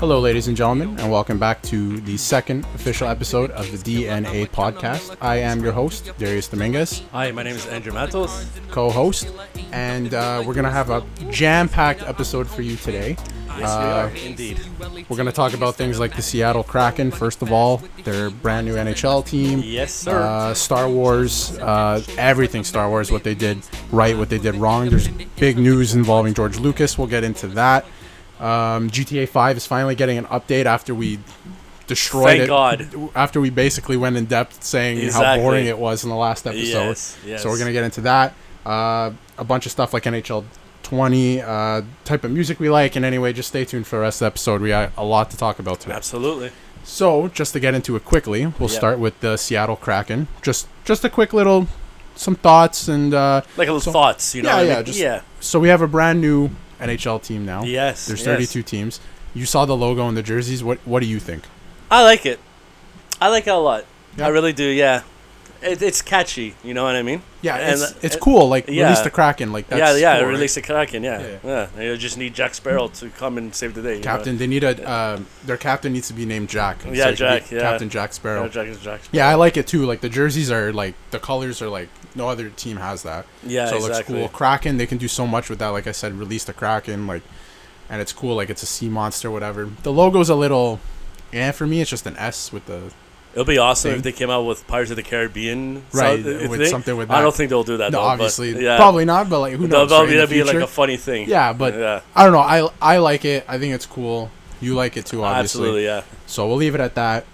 Hello, ladies and gentlemen, and welcome back to the second official episode of the DnA podcast. I am your host, Darius Dominguez. Hi, my name is Andrew Matos. Co-host, and we're going to have a jam-packed episode for you today. Yes, we are, indeed. We're going to talk about things like the Seattle Kraken, first of all, their brand new NHL team. Yes, sir. Star Wars, everything Star Wars, what they did right, what they did wrong. There's big news involving George Lucas. We'll get into that. GTA 5 is finally getting an update after we destroyed Thank it. God. After we basically went in depth saying how boring it was in the last episode. Yes. So we're going to get into that. A bunch of stuff like NHL 20, type of music we like. And anyway, just stay tuned for the rest of the episode. We got a lot to talk about today. Absolutely. So just to get into it quickly, we'll start with the Seattle Kraken. Just a quick little, some thoughts and... like a little thoughts, you know? Yeah. So we have a brand new NHL team now. Yes. There's 32 teams. You saw the logo and the jerseys. What do you think? I like it. I like it a lot. Yeah. I really do, yeah. It's catchy, you know what I mean? Yeah, it's cool. Like, yeah. release the Kraken. Like, that's cool, release right? the Kraken, yeah. You just need Jack Sparrow to come and save the day. Captain, they need their captain needs to be named Jack. Yeah, Jack, Captain Jack Sparrow. Jack is Jack Sparrow. Yeah, I like it too. Like, the jerseys are, like, the colors are, like, no other team has that. Yeah, so exactly. it looks cool. Kraken, they can do so much with that. Like I said, release the Kraken, like, and it's cool. Like, it's a sea monster, whatever. The logo's a little, for me, it's just an S with the... It'll be awesome thing. if they came out with Pirates of the Caribbean. Right, with something with that. I don't think they'll do that, No, though. obviously. But, yeah. Probably not, but, like, who knows? That'll be like a funny thing. Yeah, but I don't know. I like it. I think it's cool. You like it too, obviously. Absolutely, yeah. So we'll leave it at that.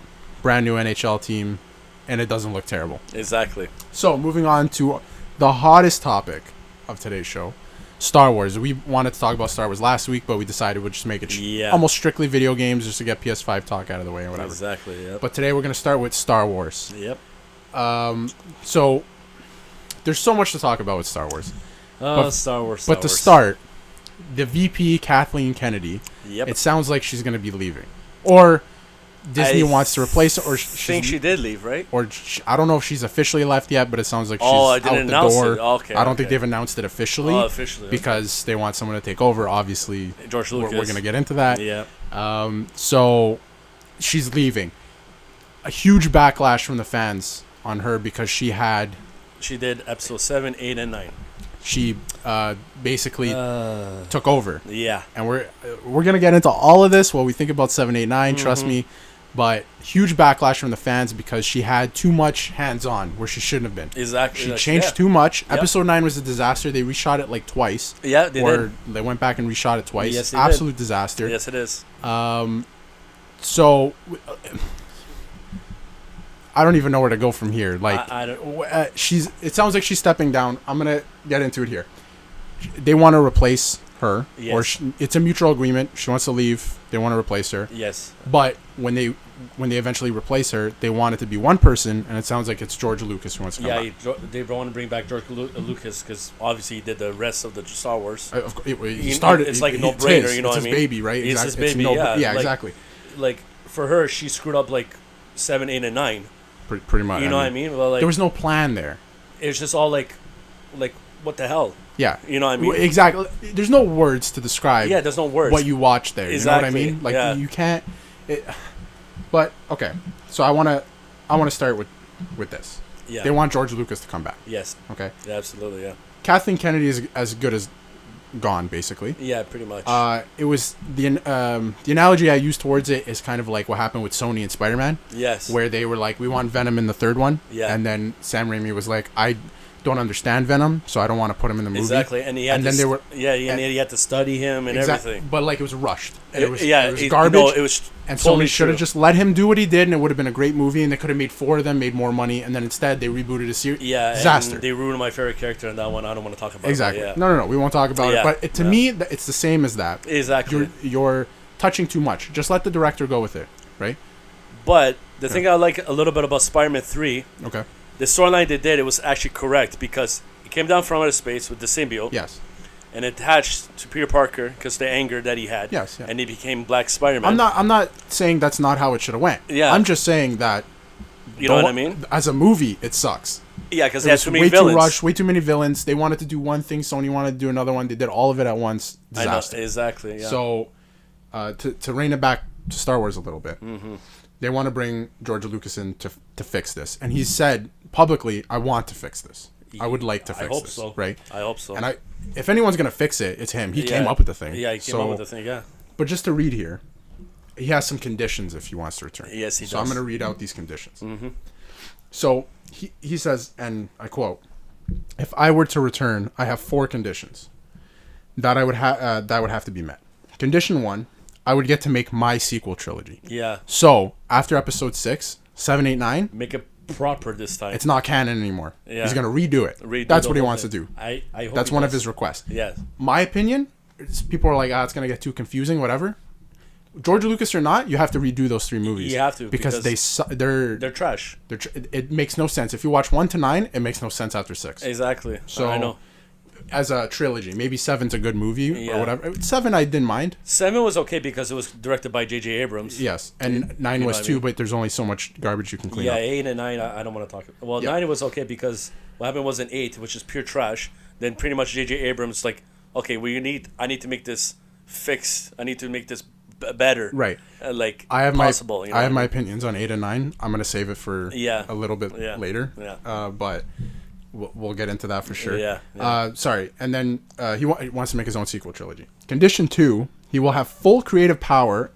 Brand new NHL team, and it doesn't look terrible. Exactly. So moving on to the hottest topic of today's show, Star Wars. We wanted to talk about Star Wars last week, but we decided we'd just make it almost strictly video games just to get PS5 talk out of the way or whatever. Exactly, yep. But today we're going to start with Star Wars. Yep. So there's so much to talk about with Star Wars. Star Wars. But to start, the VP, Kathleen Kennedy, it sounds like she's going to be leaving. Or Disney wants to replace her. Or she did leave, right? Or I don't know if she's officially left yet, but it sounds like she's I didn't out the announce door. it. Okay, I don't think they've announced it officially. Oh, officially. Because they want someone to take over, obviously. George Lucas. We're going to get into that. Yeah. So she's leaving. A huge backlash from the fans on her because she did episode 7, 8, and 9. She basically took over. Yeah. And we're going to get into all of this, what we think about 7, 8, 9, trust me. But huge backlash from the fans because she had too much hands-on where she shouldn't have been. Exactly. She changed too much. Yep. Episode 9 was a disaster. They reshot it like twice. Yeah, they did. They went back and reshot it twice. Yes, they Absolute did. disaster. Yes, it is. So I don't even know where to go from here. Like, it sounds like she's stepping down. I'm gonna get into it here. They want to replace her, or it's a mutual agreement. She wants to leave. They want to replace her. Yes. But when they eventually replace her, they want it to be one person, and it sounds like it's George Lucas who wants to come back. Yeah, they want to bring back George Lucas because obviously he did the rest of the Star Wars. He started. It's like a no-brainer, you know what I mean? It's his baby, right? It's his baby, yeah. Exactly. Like, for her, she screwed up like 7, 8, and 9. Pretty much. You know what I mean? Well, like, there was no plan there. It's just all like, what the hell? Yeah. You know what I mean? Exactly. There's no words to describe. Yeah, there's no words. What you watch there. Exactly. You know what I mean? Like, you can't. But okay, so I want to start with this. Yeah. They want George Lucas to come back. Yes. Okay. Yeah, absolutely. Yeah. Kathleen Kennedy is as good as gone, basically. Yeah, pretty much. It was the analogy I used towards it is kind of like what happened with Sony and Spider-Man. Yes. Where they were like, we want Venom in the third one. Yeah. And then Sam Raimi was like, I don't understand Venom, so I don't want to put him in the movie. Exactly. And he had he had to study him and everything. But like, it was rushed. And it was garbage. No, it was and totally Sony should have just let him do what he did, and it would have been a great movie, and they could have made 4 of them, made more money, and then instead they rebooted a series. Yeah, disaster. And they ruined my favorite character in that one. I don't want to talk about exactly. it. No, we won't talk about it. But to me, it's the same as that. Exactly. You're touching too much. Just let the director go with it, right? But the thing I like a little bit about Spider-Man 3, okay, the storyline they did, it was actually correct because it came down from outer space with the symbiote. Yes. And attached to Peter Parker because the anger that he had. Yes. Yeah. And he became Black Spider-Man. I'm not saying that's not how it should have went. Yeah. I'm just saying that. You know what I mean? As a movie, it sucks. Yeah, because they had too many Way villains. too rushed, way too many villains. They wanted to do one thing, Sony wanted to do another one. They did all of it at once. Disaster. I know, exactly. Yeah. So, to rein it back to Star Wars a little bit. Mm-hmm. They want to bring George Lucas in to fix this, and he's said publicly, "I want to fix this. I would like to fix hope this." so. Right? I hope so. And if anyone's gonna fix it, it's him. He came up with the thing. Yeah, he came up with the thing. Yeah. But just to read here, he has some conditions if he wants to return. Yes, he does. So I'm gonna read out these conditions. Mm-hmm. So he says, and I quote, "If I were to return, I have 4 conditions that would have to be met. Condition 1, I would get to make my sequel trilogy. Yeah. So after episode 6, 7, 8, 9, Make it proper this time. it's not canon anymore. Yeah. He's gonna redo it. Redo That's the what he whole wants thing. to do. I hope That's he one of does. his requests. Yeah. My opinion, people are like, it's gonna get too confusing, whatever. George Lucas or not, you have to redo those 3 movies. You have to, because they're trash. it makes no sense. If you watch 1 to 9, it makes no sense after 6. Exactly. So I know. As a trilogy, maybe 7's a good movie Yeah. or whatever. 7 I didn't mind. 7 was okay because it was directed by J.J. Abrams. Yes, and 9 know was what I too, mean? but there's only so much garbage you can clean Yeah, up. 8 and 9, I don't want to talk. Well, Yeah. 9 was okay because what happened was in 8, which is pure trash. Then pretty much J.J. Abrams like, okay, I need to make this fixed. I need to make this better. Right. Like I have possible. my you know I have what my mean? opinions on 8 and 9. I'm gonna save it for a little bit later. Yeah. But we'll get into that for sure. Yeah. Sorry, and then he wants to make his own sequel trilogy. Condition 2, he will have full creative power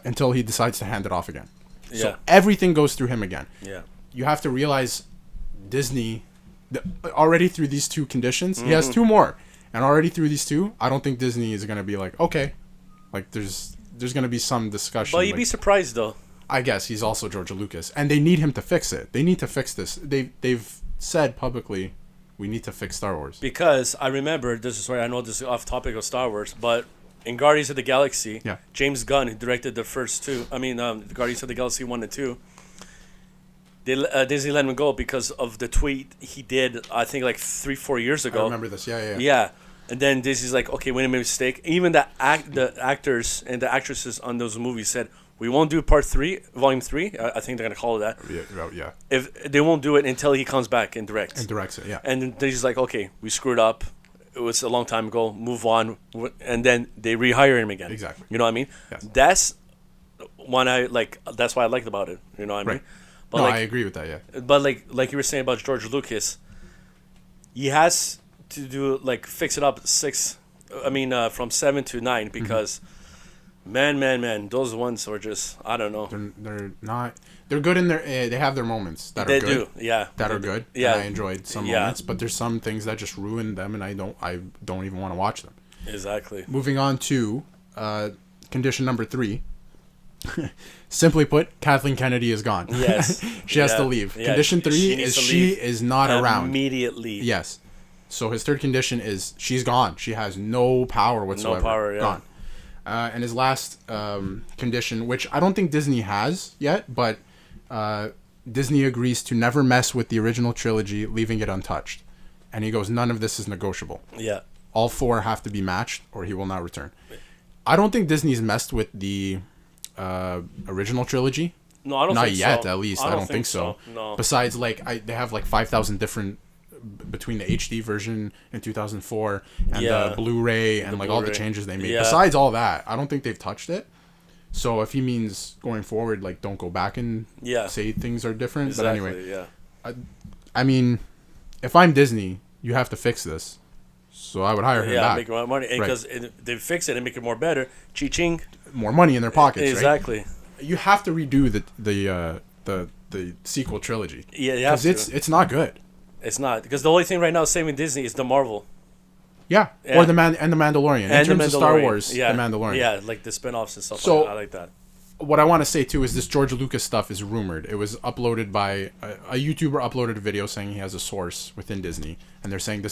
until he decides to hand it off again. So Yeah. everything goes through him again. Yeah. You have to realize Disney already through these 2 conditions. He has 2 more, and already through these 2, I don't think Disney is gonna be like, okay, like there's gonna be some discussion. But you'd like, be surprised though. I guess he's also George Lucas, and they need him to fix it. They need to fix this. They've said publicly, we need to fix Star Wars. Because I remember, this is where I know this is off topic of Star Wars, but in Guardians of the Galaxy, Yeah. James Gunn, who directed the first 2, Guardians of the Galaxy 1 and 2, Disney let him go because of the tweet he did, I think like 3-4 years ago. I remember this. Yeah. Yeah. And then Disney's like, okay, we made a mistake. Even the actors and the actresses on those movies said, we won't do volume 3. I think they're going to call it that. Yeah. If they won't do it until he comes back and directs. And directs it, yeah. And then Disney's like, okay, we screwed up. It was a long time ago. Move on. And then they rehire him again. Exactly. You know what I mean? Yes. That's one I like. That's what I liked about it. You know what I mean? Right. But No, like, I agree with that, yeah. But like you were saying about George Lucas, he has to do like fix it up from 7 to 9 because man, those ones are just, I don't know. They're not. They're good in their. They have their moments that They are good. do, yeah. That are good. Yeah. And I enjoyed some Yeah. moments, but there's some things that just ruin them, and I don't even want to watch them. Exactly. Moving on to condition number 3. Simply put, Kathleen Kennedy is gone. Yes. She has to Yeah. leave. Yeah. Condition 3 needs is to she leave is not around. immediately. Yes. So his third condition is she's gone. She has no power whatsoever. No power, yeah. Gone. And his last condition, which I don't think Disney has yet, but Disney agrees to never mess with the original trilogy, leaving it untouched. And he goes, none of this is negotiable. Yeah. All 4 have to be matched, or he will not return. I don't think Disney's messed with the original trilogy. No, I don't Not think yet, so. at least. I don't think so. No. Besides, they have like 5,000 different between the HD version in 2004 and the Blu-ray and like all the Blu-ray. changes they made. Yeah. Besides all that, I don't think they've touched it. So if he means going forward, like don't go back and say things are different. Exactly, but anyway, yeah. I mean, if I'm Disney, you have to fix this. So I would hire him back. Make more money because they fix it and make it more better. Ching. More money in their pockets. Exactly. Right? You have to redo the sequel trilogy. Yeah, you have to. Because it's not good. It's not, because the only thing right now saving Disney is the Marvel. Yeah. Or the Mandalorian. And in terms of Star Wars, the Mandalorian. Yeah, like the spin-offs and stuff. So, I like that. What I want to say too is this George Lucas stuff is rumored. It was uploaded by a YouTuber uploaded a video saying he has a source within Disney, and they're saying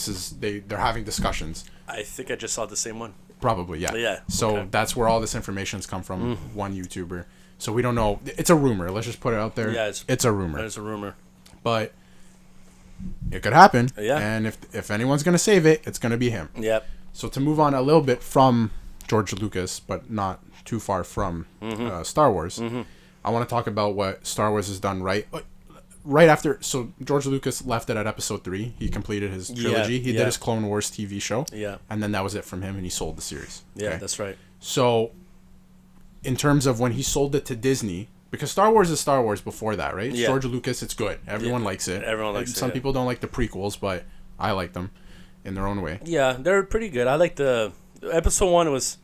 they're having discussions. I think I just saw the same one. Probably, yeah. Yeah. So okay. that's where all this information's come from. One YouTuber. So we don't know. It's a rumor. Let's just put it out there. Yeah, it's a rumor. It's a rumor. But it could happen. Yeah. And if anyone's gonna save it, it's gonna be him. Yep. So to move on a little bit from George Lucas, but not too far from Star Wars, I want to talk about what Star Wars has done right after. So George Lucas left it at episode 3. He completed his trilogy. He did his Clone Wars TV show. Yeah. And then that was it from him, and he sold the series. Yeah, okay? that's right. So in terms of when he sold it to Disney, because Star Wars is Star Wars before that, right? Yeah. George Lucas, it's good. Everyone likes it. Everyone likes it. Some people don't like the prequels, but I like them in their own way. Yeah, they're pretty good. I like the episode 1 was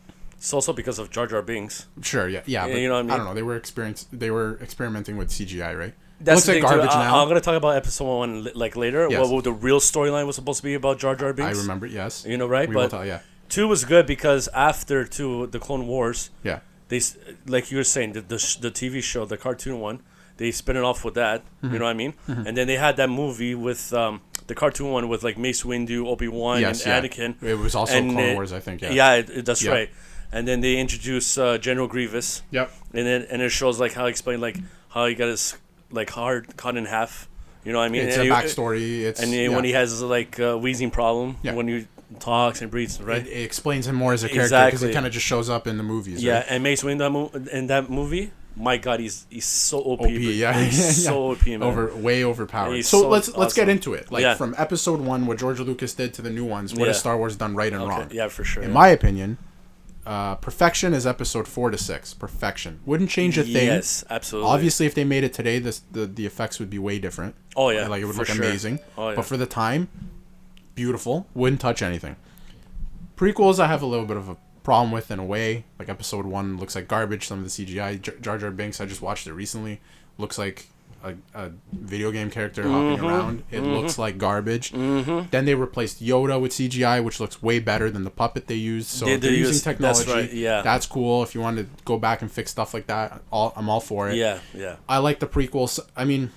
also because of Jar Jar Binks. Sure, yeah. But You know what I mean? I don't know. They were experimenting with CGI, right? That's looks like garbage now. I'm gonna talk about episode 1 like later. Yes. What the real storyline was supposed to be about Jar Jar Binks. I remember, yes. You know, right? We But will tell, yeah. 2 was good because after 2, the Clone Wars, Yeah. they like you were saying the TV show, the cartoon one, they spin it off with that. You know what I mean? And then they had that movie with the cartoon one with like Mace Windu, Obi-Wan, and Anakin. It was also And Clone Wars, I think. Yeah. Yeah, that's Yeah. right. And then they introduce General Grievous. Yep. And it shows like how he explained like how he got his like heart cut in half. You know what I mean? It's and a backstory. when he has like a wheezing problem when he talks and breathes, right? It explains him more as a character because Exactly. he kind of just shows up in the movies. Yeah, right? and Mace Windu in that movie, my God, he's so OP. OP, yeah, He's so OP, man. way overpowered. He's So so let's get awesome. into it. Like Yeah. from episode 1, what George Lucas did to the new ones. What Yeah. has Star Wars done right and wrong? Okay, yeah, for sure. In my opinion, perfection is episode 4 to 6. Perfection wouldn't change a thing. Yes, absolutely. Obviously, if they made it today, the effects would be way different. Oh yeah, Like it would for look sure. amazing. Oh, yeah. But for the time, beautiful. Wouldn't touch anything. Prequels, I have a little bit of a problem with in a way. Like episode 1 looks like garbage. Some of the CGI. Jar Jar Binks, I just watched it recently. Looks like a video game character hopping around. It looks like garbage. Then they replaced Yoda with CGI, which looks way better than the puppet they used. So They they're using use- technology. that's right, yeah. That's cool. If you want to go back and fix stuff like that, I'm all for it. Yeah. I like the prequels. I mean,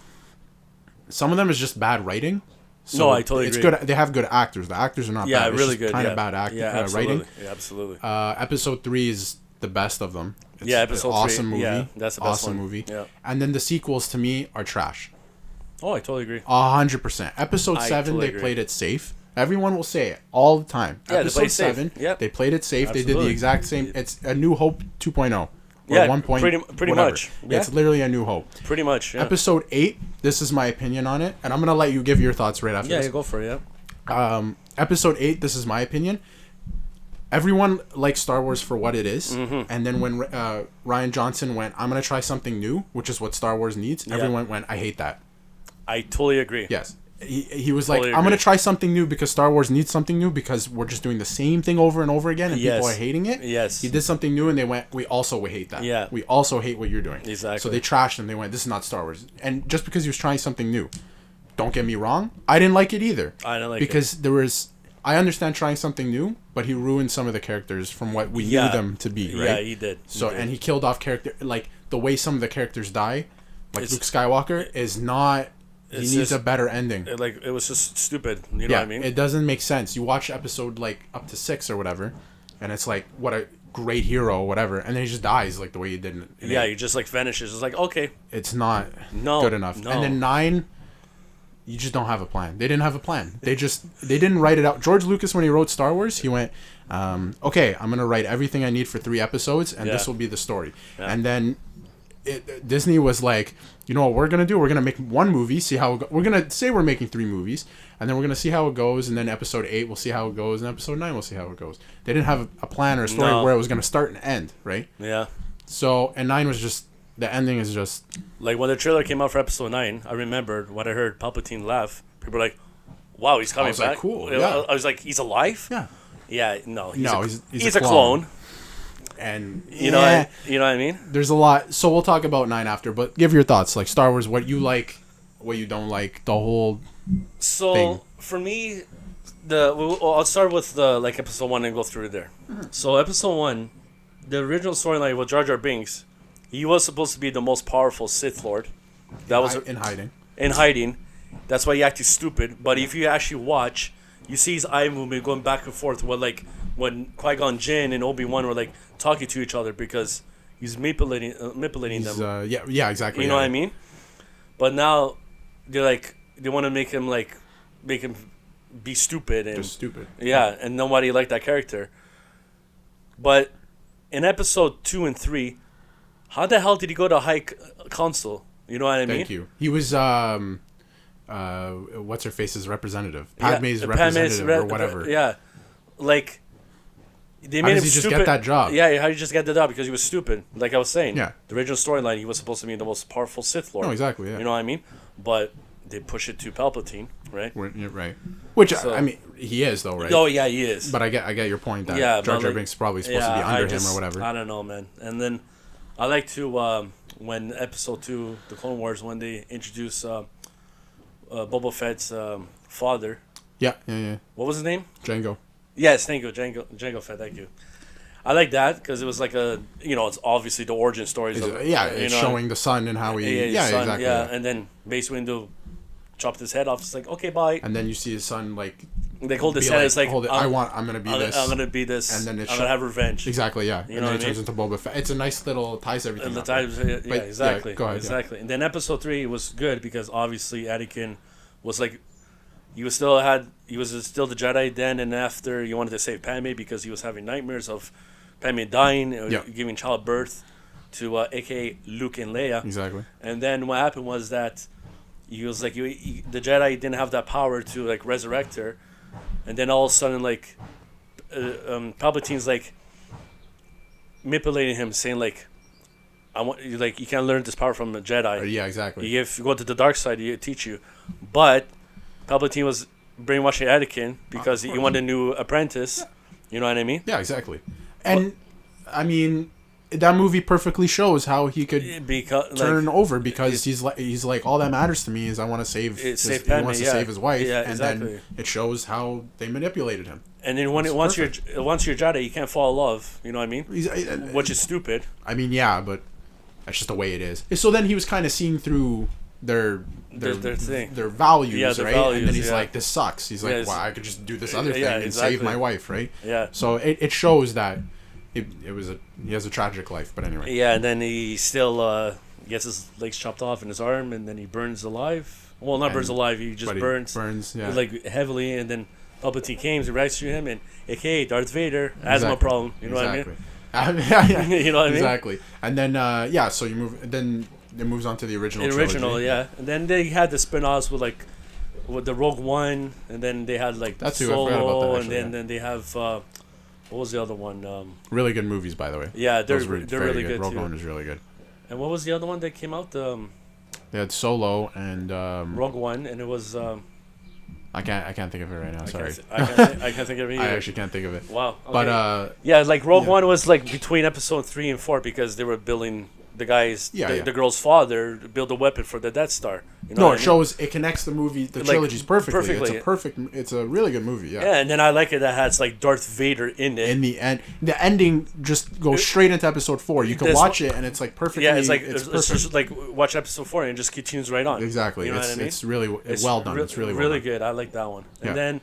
some of them is just bad writing. So No, I totally it's agree. good. They have good actors. The actors are not Yeah, bad. It's really just good. Kind yeah. of bad absolutely. writing. Yeah, absolutely. Episode 3 is the best of them. It's Yeah, episode an awesome 3, movie. yeah, that's the best awesome one. movie. Yeah. And then the sequels to me are trash. Oh, I totally agree. 100%. Episode I 7, totally they agree. played it safe. Everyone will say it all the time. Yeah, they Episode played safe. 7, Yep. they played it safe. They did the Absolutely. exact same. It's A New Hope 2.0. Or Yeah, 1. pretty whatever. much. Yeah. It's literally A New Hope. Pretty much. Yeah. Episode 8, this is my opinion on it. And I'm going to let you give your thoughts right after Yeah, this. you go for it. Yeah. Episode 8, this is my opinion. Everyone likes Star Wars for what it is. Mm-hmm. And then when Rian Johnson went, I'm going to try something new, which is what Star Wars needs, everyone went, I hate that. I totally agree. Yes. He was Totally like, I'm going agree. to try something new because Star Wars needs something new because we're just doing the same thing over and over again and Yes. people are hating it. Yes. He did something new and they went, we also hate that. Yeah. We also hate what you're doing. Exactly. So they trashed him. They went, this is not Star Wars. And just because he was trying something new, don't get me wrong, I didn't like it either. I didn't like it. because there was, I understand trying something new, but he ruined some of the characters from what we Yeah. knew them to be, right? Yeah, he did. So, and he killed off character, like the way some of the characters die, like It's- Luke Skywalker, is not, he It's needs just- a better ending. it was just stupid. You know what I mean? It doesn't make sense. You watch episode like up to 6 or whatever, and it's like, what a great hero, whatever, and then he just dies like the way he did in Yeah, 8. he just like vanishes. It's like, okay, It's not No, good enough. no. And then 9, you just don't have a plan. They didn't have a plan. They didn't write it out. George Lucas, when he wrote Star Wars, he went, okay, I'm gonna write everything I need for 3 episodes, and this Yeah. will be the story. Yeah. And then Disney was like, you know what we're gonna do? We're gonna make one movie, see how we're gonna say we're making 3 movies, and then we're gonna see how it goes. And then episode 8, we'll see how it goes, and episode 9, we'll see how it goes. They didn't have a plan or a story No. where it was gonna start and end, right? yeah. So, and 9 was just, the ending is just, Like when the trailer came out for episode 9, I remembered when I heard Palpatine laugh. People were like, "Wow, he's coming was like, back!" cool, yeah. I was like, "He's alive?" yeah. Yeah, no, No, he's a clone. And You know, you know what I mean? there's a lot. So we'll talk about 9 after, but give your thoughts, like Star Wars, what you like, what you don't like, the whole. So thing. for me, I'll start with the like episode 1 and go through there. So episode 1, the original storyline with Jar Jar Binks, he was supposed to be the most powerful Sith Lord. That was in hiding. in hiding. That's why he acted stupid. But if you actually watch, you see his eye movement going back and forth. When Qui-Gon Jinn and Obi-Wan were like talking to each other because he's manipulating He's, them. yeah, exactly. You know what I mean? But now they want to make him be stupid and Just stupid. yeah, and nobody liked that character. But in episode 2 and 3, how the hell did he go to High Council? You know what I mean? Thank you. He was what's her face's representative, Yeah, Padme's Padme's representative or whatever. Yeah, like They How made does him he just stupid. get that job? Yeah, how did he just get the job? Because he was stupid. Like I was saying. Yeah. The original storyline, he was supposed to be the most powerful Sith Lord. No, exactly. Yeah. You know what I mean? But they push it to Palpatine, right? Yeah, right. Which So- I mean, he is though, right? Oh yeah, he is. But I get your point that Yeah, Jar but, Jar like, Binks is probably supposed to be under him or whatever. I don't know, man. And then I like to when Episode 2, the Clone Wars, when they introduce Boba Fett's father. Yeah. What was his name? Django. Yes, thank you, Django Fett. Thank you. I like that because it was like it's obviously the origin stories. It's showing the son and how he. his son, exactly. Yeah, and then Mace Windu chopped his head off. It's like, okay, bye. And then you see his son like. They hold his be head. It's like, hold it. I'm gonna be this. I'm gonna be this. And then I'm gonna have revenge. Exactly. Yeah. You and know then what it I turns into Boba Fett. It's a nice little ties everything. And the up. times, yeah, exactly. Go ahead, exactly. And then Episode 3 was good because obviously Anakin was like, he was still the Jedi then, and after he wanted to save Padme because he was having nightmares of Padme dying, giving childbirth to aka Luke and Leia. Exactly. And then what happened was that he was like, the Jedi didn't have that power to like resurrect her, and then all of a sudden like Palpatine's like manipulating him, saying like, I want you, like, you can't learn this power from a Jedi. Yeah, exactly. If you go to the dark side, you teach you. But Palpatine was brainwashing Anakin because he wanted a new apprentice. You know what I mean? Yeah, exactly. And I mean, that movie perfectly shows how he could turn over because he's like all that matters to me is I want to save. He wants to save his wife, and then it shows how they manipulated him. And then once you're Jedi, you can't fall in love. You know what I mean? Which is stupid. I mean, yeah, but that's just the way it is. So then he was kind of seeing through their thing, their values, their right? values, and then he's like, "This sucks." He's like, "Well, I could just do this other thing and save my wife, right?" Yeah. So it shows that he has a tragic life, but anyway. Yeah, and then he still gets his legs chopped off in his arm, and then he burns alive. Well, not burns alive. He just burns, yeah, like heavily, and then Palpatine came to rescue him, and aka Darth Vader has no problem. You know what I mean? Yeah. You know what I mean? Exactly. And then so you move. Then it moves on to the original. Trilogy. Yeah. And then they had the spin-offs with the Rogue One, and then they had like Solo, and then they have what was the other one? Really good movies, by the way. Yeah, they're really good. Rogue too. One is really good. And what was the other one that came out? They had Solo and Rogue One, and it was. I can't think of it right now. Sorry, I can't think of it either. I actually can't think of it. Wow. Okay. But yeah, like Rogue One was like between Episode 3 and 4 because they were building the girl's father build a weapon for the Death Star. You know it connects the movie, the trilogies perfectly. It's a really good movie. Yeah. Yeah, and then I like it that has like Darth Vader in it. In the end, the ending just goes straight into Episode 4. You can watch it and it's like perfectly. Yeah, it's just like watch Episode 4 and it just continues right on. Exactly. You know what I mean? It's really well done. It's really really good. I like that one. And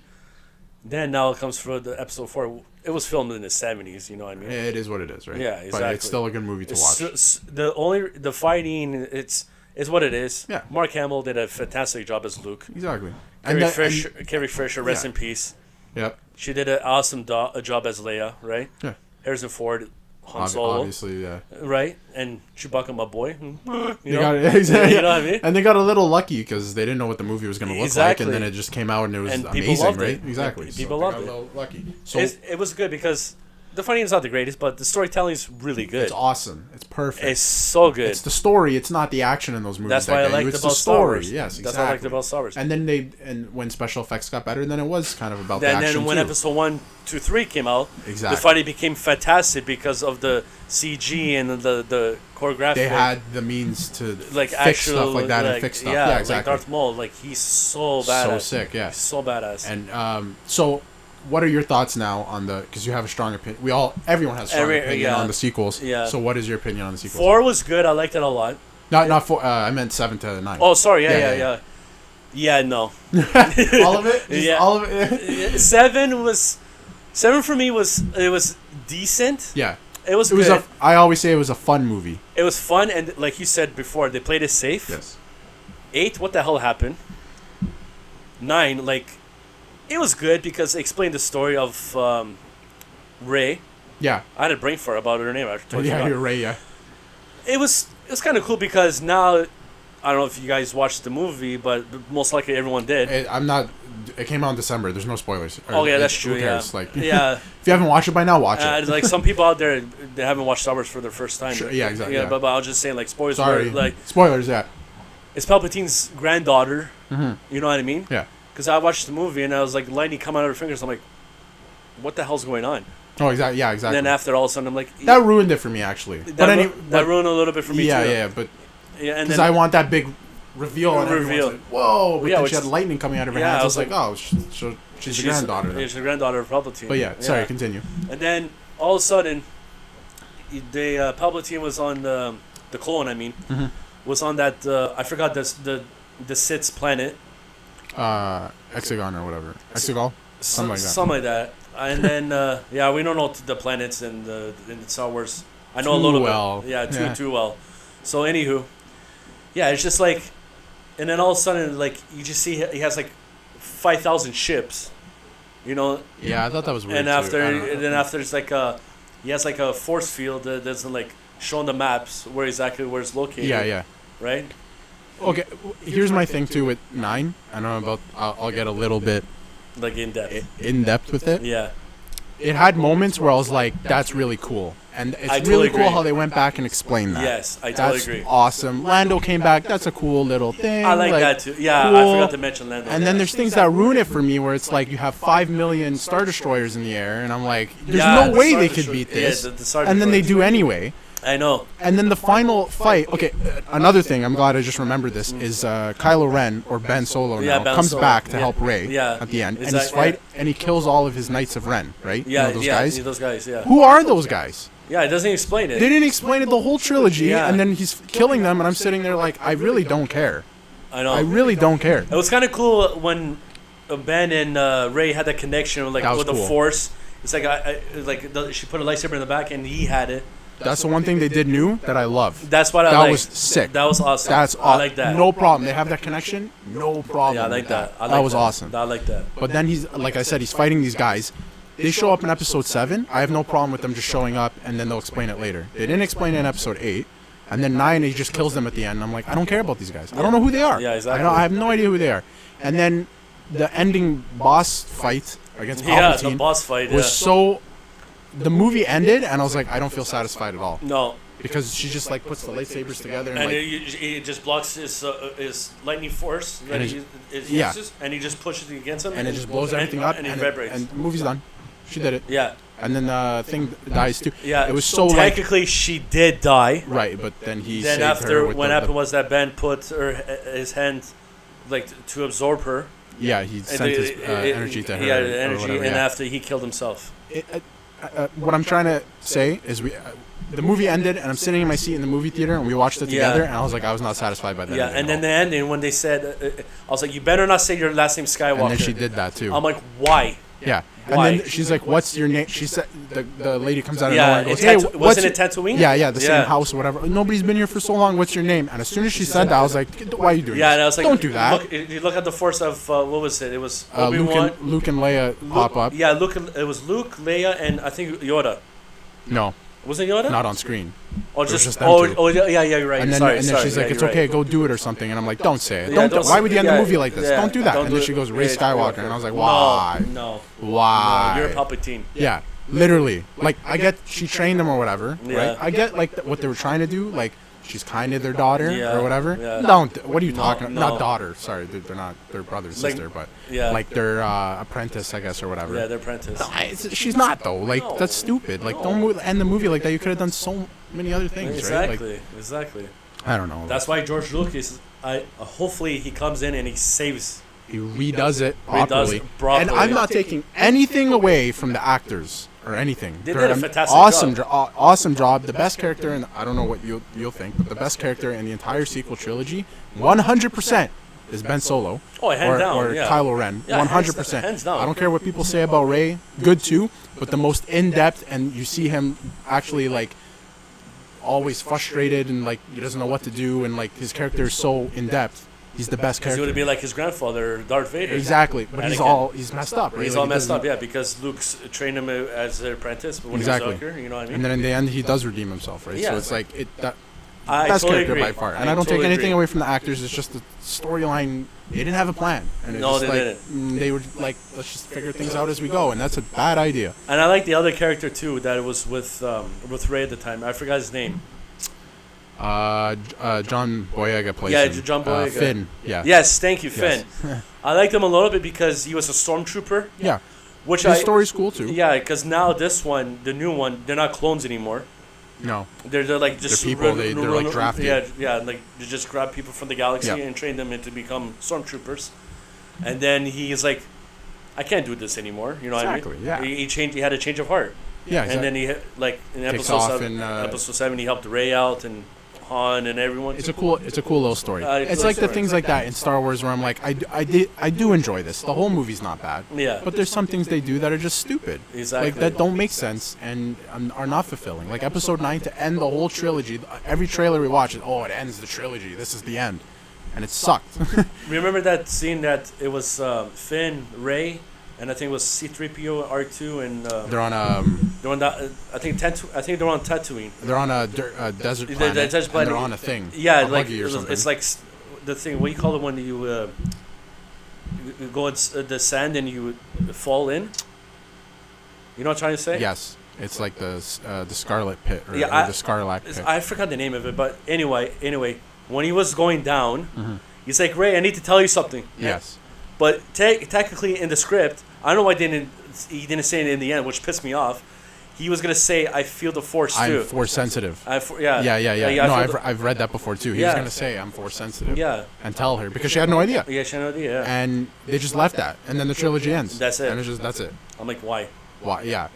then now it comes for the Episode 4. It was filmed in the 70s, you know what I mean? It is what it is, right? Yeah, exactly. But it's still a good movie to watch. The fighting, it's what it is. Yeah. Mark Hamill did a fantastic job as Luke. Exactly. Carrie Fisher, rest in peace. Yep. She did an awesome job as Leia, right? Yeah. Harrison Ford, Han Solo. Obviously, yeah. Right? And Chewbacca, my boy. You know what I mean? And they got a little lucky because they didn't know what the movie was going to look like, and then it just came out and it was amazing, right? Exactly. People loved it. Lucky. So it was good because the fighting is not the greatest, but the storytelling is really good. It's awesome. It's perfect. It's so good. It's the story. It's not the action in those movies. That's why I liked about Star Wars. Yes, exactly. That's why I liked about Star Wars. And then when special effects got better, then it was kind of about the action. And then when too. Episode 1, 2, 3 came out, exactly, the fighting became fantastic because of the CG and the choreography. They had the means to fix stuff like that and fix stuff. Yeah, exactly. Like Darth Maul, he's so badass. So sick, yeah. He's so badass. And so, what are your thoughts now on because you have a strong opinion? Everyone has a strong opinion on the sequels. Yeah. So what is your opinion on the sequels? 4 was good. I liked it a lot. Not 4. I meant 7 to 9. Oh, sorry. Yeah. Yeah, no. All of it? Yeah. All of it? 7 for me was decent. Yeah. It was good. I always say it was a fun movie. It was fun, and like you said before, they played it safe. Yes. 8, what the hell happened? 9, it was good because it explained the story of Rey. Yeah. I had a brain fart about her name. I told you you're Rey, yeah. It was kind of cool because now I don't know if you guys watched the movie, but most likely everyone did. It came out in December. There's no spoilers. Oh yeah, that's true. Who cares? Yeah. Like, yeah. If you haven't watched it by now, watch it. Like some people out there, they haven't watched Star Wars for their first time. Sure, yeah, exactly. Yeah, Yeah. but I was just saying, like, spoilers. Sorry. Like, spoilers. Yeah. it's Palpatine's granddaughter. Mm-hmm. You know what I mean? Yeah. Because I watched the movie and I was like, lightning come out of her fingers. I'm like, what the hell's going on? Oh, exactly. Yeah, exactly. And then after all of a sudden, I'm like, that ruined it for me actually. That ruined a little bit for me too. Yeah, but yeah, and because then I want that big reveal and everyone's like, whoa! But yeah, then she had lightning coming out of her hands. I was like, oh, she's the granddaughter. She's the granddaughter of Palpatine. But yeah, sorry, continue. And then all of a sudden, Palpatine was on the clone. I mean, was on that. I forgot the Sith's planet. Hexagon or whatever. Hexagon? Something like that. Something like that. And then, yeah, we don't know the planets in Star Wars. I know a little bit. Yeah, too well. So, anywho, yeah, it's just like, and then all of a sudden, like, you just see he has like 5,000 ships, you know? Yeah, I thought that was weird. And after it's like he has like a force field that doesn't like show on the maps where it's located. Yeah. Right? Okay, here's my thing too with 9. I know about. I'll get a little bit like in depth with it. Yeah. It had moments where I was like, "That's really cool," and it's really cool how they went back and explained that. Yes, I totally agree. Awesome. Lando came back. That's a cool little thing. I like that too. Yeah, cool. I forgot to mention Lando. And then there's things that ruin it for me, where it's like you have 5 million Star Destroyers in the air, and I'm like, "There's no way they could beat this," and then they do anyway. I know. And then the final fight. Okay, another thing. I'm glad I just remembered this is Kylo Ren or Ben Solo now comes back to help Rey at the end, and and he kills all of his Knights of Ren, right? Yeah, you know, guys. those guys. Yeah. Who are those guys? Yeah, it doesn't explain it. They didn't explain it the whole trilogy, and then he's killing them, and I'm sitting there like, I really don't care. I know. I really don't care. It was kind of cool when Ben and Rey had that connection, like with the Force. It's like she put a lightsaber in the back, and he had it. That's the one thing they did new that I love. That's what I like. liked. That was sick. That was awesome. That's awesome. I like that. No problem. They have that connection. No problem. Yeah, I like that. That was awesome. I like that. But then he's, like I said, he's fighting these guys. They show up in episode 7. I have no problem with them just showing up and then they'll explain it later. They didn't explain it in episode 8. And then 9, he just kills them at the end. I'm like, I don't care about these guys. I don't know who they are. Yeah, exactly. I have no idea who they are. And then the ending boss fight against Palpatine the boss fight was so... The movie ended, and I was like, I don't feel satisfied at all. No. Because she just, like, puts the lightsabers together. And it just blocks his lightning force that he uses, and he just pushes it against him. And it just blows everything up, and it vibrates. And the movie's done. She did it. Yeah. And then the thing dies, too. Yeah. It was so, technically, she did die. Right, but then he then saved after, her with what happened was that Ben put his hand, like, to absorb her. Yeah, he sent his energy to her. Yeah, energy, and after he killed himself. What I'm trying to say is the movie ended, and I'm sitting in my seat in the movie theater, and we watched it together, and I was like, I was not satisfied by that. Yeah, and then the ending, when they said, I was like, you better not say your last name Skywalker. And then she did that, too. I'm like, why? Yeah. Why? And then she's like, what's your name? She said, the lady comes out of nowhere and goes, hey, wasn't it Tatooine? Yeah, the same house or whatever. Nobody's been here for so long. What's your name? And as soon as she said that, I was like, why are you doing this? And I was like, don't do that. You look at the force of, what was it? It was Obi-Wan. Luke and Leia pop up. Yeah, it was Luke, Leia, and I think Yoda. No. Was it Yoda? Not on screen. Or just them two. Yeah, you're right. And then, sorry, she's like, it's okay, go do it or something. And I'm like, don't say it. Yeah, why would you end the movie like this? Yeah, don't do that. And then she goes, Rey Skywalker. And I was like, why? No. Why? No, you're Palpatine. Yeah, literally. Like, I get she trained them or whatever, right? I get, like, what they were trying to do. Like, she's kind of their daughter or whatever. Yeah. What are you talking about? Not daughter. Sorry, they're not their brother and sister, but like their apprentice, I guess, or whatever. Yeah, their apprentice. No, she's not, though. Like, that's stupid. Like, don't end the movie like that. You could have done so many other things, right? Like, Exactly. I don't know. That's why George Lucas, hopefully he comes in and he saves. He redoes it properly. And I'm not taking anything away from the actors or anything. They did a fantastic job. Awesome job. The best character, and I don't know what you'll think, but the best character in the entire sequel trilogy, 100%, is Ben Solo. Oh, hands down. Or Kylo Ren. Yeah, 100%. Hands down. I don't care what people say about Rey. Good too, but the most in-depth, and you see him actually like always frustrated and like he doesn't know what to do, and like his character is so in-depth. He's the best character. He would be like his grandfather, Darth Vader. Exactly, but he's messed up, right? He's all messed up, because Luke's trained him as an apprentice when he was younger. You know what I mean? And then in the end, he does redeem himself, right? Yeah. So it's like best totally character agree. by far. And I I don't totally take anything agree. away from the actors. It's just the storyline. They didn't have a plan. And No, just they like, didn't. They were like, let's just figure things out as we go, and that's a bad idea. And I like the other character too that was with Ray at the time. I forgot his name. John Boyega plays Yeah, him. John Boyega. Finn. Yeah. Yes, thank you, Yes. Finn. I liked him a little bit because he was a stormtrooper. Yeah. Which His story's cool too. Yeah, because now this one, the new one, they're not clones anymore. No. They're like just They're people. They're like drafted. Yeah, like they just grab people from the galaxy Yeah. and train them into become stormtroopers. And then he's like, I can't do this anymore. You know Exactly, what I mean? yeah. He changed. He had a change of heart. Yeah. And then he like in Takes episode off 7, and, episode 7, he helped Ray out and Han and everyone. It's a cool little story. It's It's a like the story. things like that in Star Wars where I'm like, I do enjoy this. The whole movie's not bad. Yeah. But there's some things they do that are just stupid. Exactly. Like that don't make sense and are not fulfilling. Like Episode 9 to end the whole trilogy. Every trailer we watch is, oh, it ends the trilogy. This is the end, and it sucked. Remember that scene that it was Finn, Ray, and I think it was C-3PO, R2, and They're on they're on that. I think they're on Tatooine. they're on a desert planet. desert And planet. they're on a thing. Yeah, a like buggy or something. it's like the thing. What do you call it when you go in the sand and you fall in? You know what I'm trying to say? Yes, it's like the Scarlet Pit or, Yeah, or the Scarlac Pit. I forgot the name of it, but anyway, when he was going down, Mm-hmm. he's like, Ray, I need to tell you something. Yes. But technically in the script, I don't know why he didn't say it in the end, which pissed me off. He was gonna say, "I feel the force too." I'm force sensitive. Yeah. Yeah. I No, feel I've read that before too. He Yeah. was gonna say I'm force sensitive. Yeah. And tell her because she had no idea. Yeah, she had no idea. Yeah. And they just left that, and then the trilogy ends. That's it. And that's it. I'm like, why? Why? Yeah.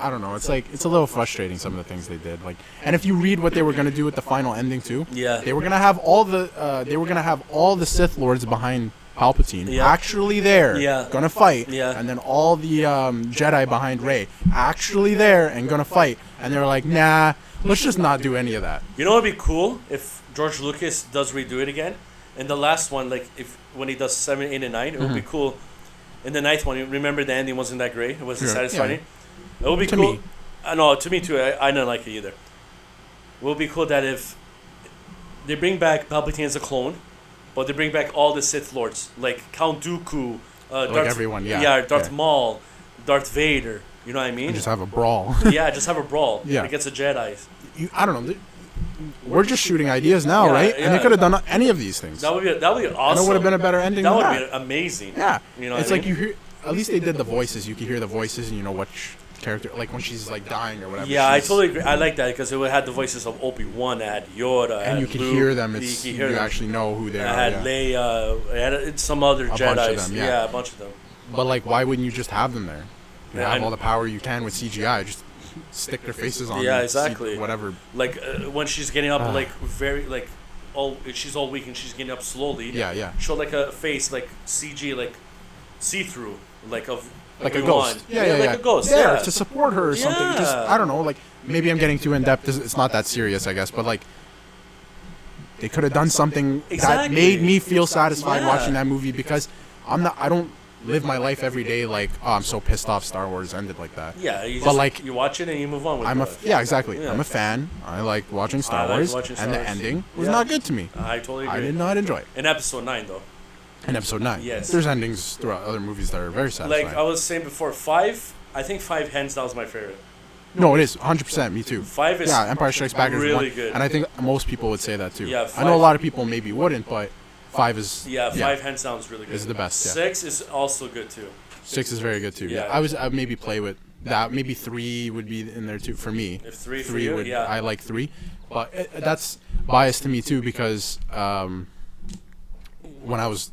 I don't know. It's like it's a little frustrating some of the things they did. Like, and if you read what they were gonna do with the final ending too, Yeah. they were gonna have all the Sith Lords behind Palpatine Yeah. actually there, Yeah. gonna fight, Yeah. and then all the Jedi behind Rey actually there and gonna fight, and they were like, nah, let's just not do any of that. You know what would be cool if George Lucas does redo it again? In the last one, like when he does 7, 8, and 9, it would be cool. In the 9th one, remember the ending wasn't that great. It wasn't Sure, satisfying. yeah. It would be To cool. me. No, to me too. I didn't like it either. It would be cool that if they bring back Palpatine as a clone, but they bring back all the Sith Lords, like Count Dooku, Darth, everyone, yeah. Darth Yeah. Maul, Darth Vader. You know what I mean? And just have a brawl. Yeah, just have a brawl Yeah. against the Jedi. I don't know. We're just shooting ideas now, Yeah, right? And yeah. they could have done any of these things. That would be And awesome. it would have been a better ending That than would that. be amazing. Yeah. You know it's what I like mean? you hear. At least they did the voices. You could hear the voices, and you know which character, like when she's like dying or whatever. Yeah, I she's- totally agree. I like that because it would have the voices of Obi-Wan, it had Yoda, And had you could Luke, hear them. you It's could you, hear them. actually know who they It are. had Yeah. Leia, it had some other bunch Jedis. of them, yeah. A bunch of them. But like, why wouldn't you just have them there? You Yeah, have I- all the power you can with CGI. Just stick their faces on. Yeah, them, exactly. whatever. Like when she's getting up, like very like, she's all weak and she's getting up slowly. Yeah, yeah. Show like a face, like CG, like see-through, like of Like a Obi-Wan. ghost. Yeah, like a ghost. There, Yeah, to support her or something. Just Yeah. I don't know. Like maybe I'm getting too in depth. It's not that serious, I guess. But like, they could have done something that Exactly. made me feel satisfied Yeah. watching that movie because I don't live my life every day like, oh, I'm so pissed off Star Wars ended like that. Yeah, you But, just, like, you watch it and you move on with it. Yeah, exactly. Yeah. I'm a fan. I like watching Star like Wars, watching Star and the Wars. ending was Yeah. not good to me. I totally agree. I did not enjoy it. In episode 9, though. In episode 9, Yes. there's endings throughout other movies that are very satisfying. Like I was saying before, 5. I think 5 hands down is my favorite. No, it is 100%. Me too. 5 is Yeah, Empire Strikes Back is really one, good. and I think most people would say that too. Yeah, I know a 5 lot of people maybe wouldn't, but 5 is 5 hands down is really good. Is the best, yeah. 6 is also good too. 6 is very good too. Yeah, Yeah. I would maybe play with that. Maybe 3 would be in there too for me. If 3 for you, yeah. I like 3, but that's biased to me too because when I was,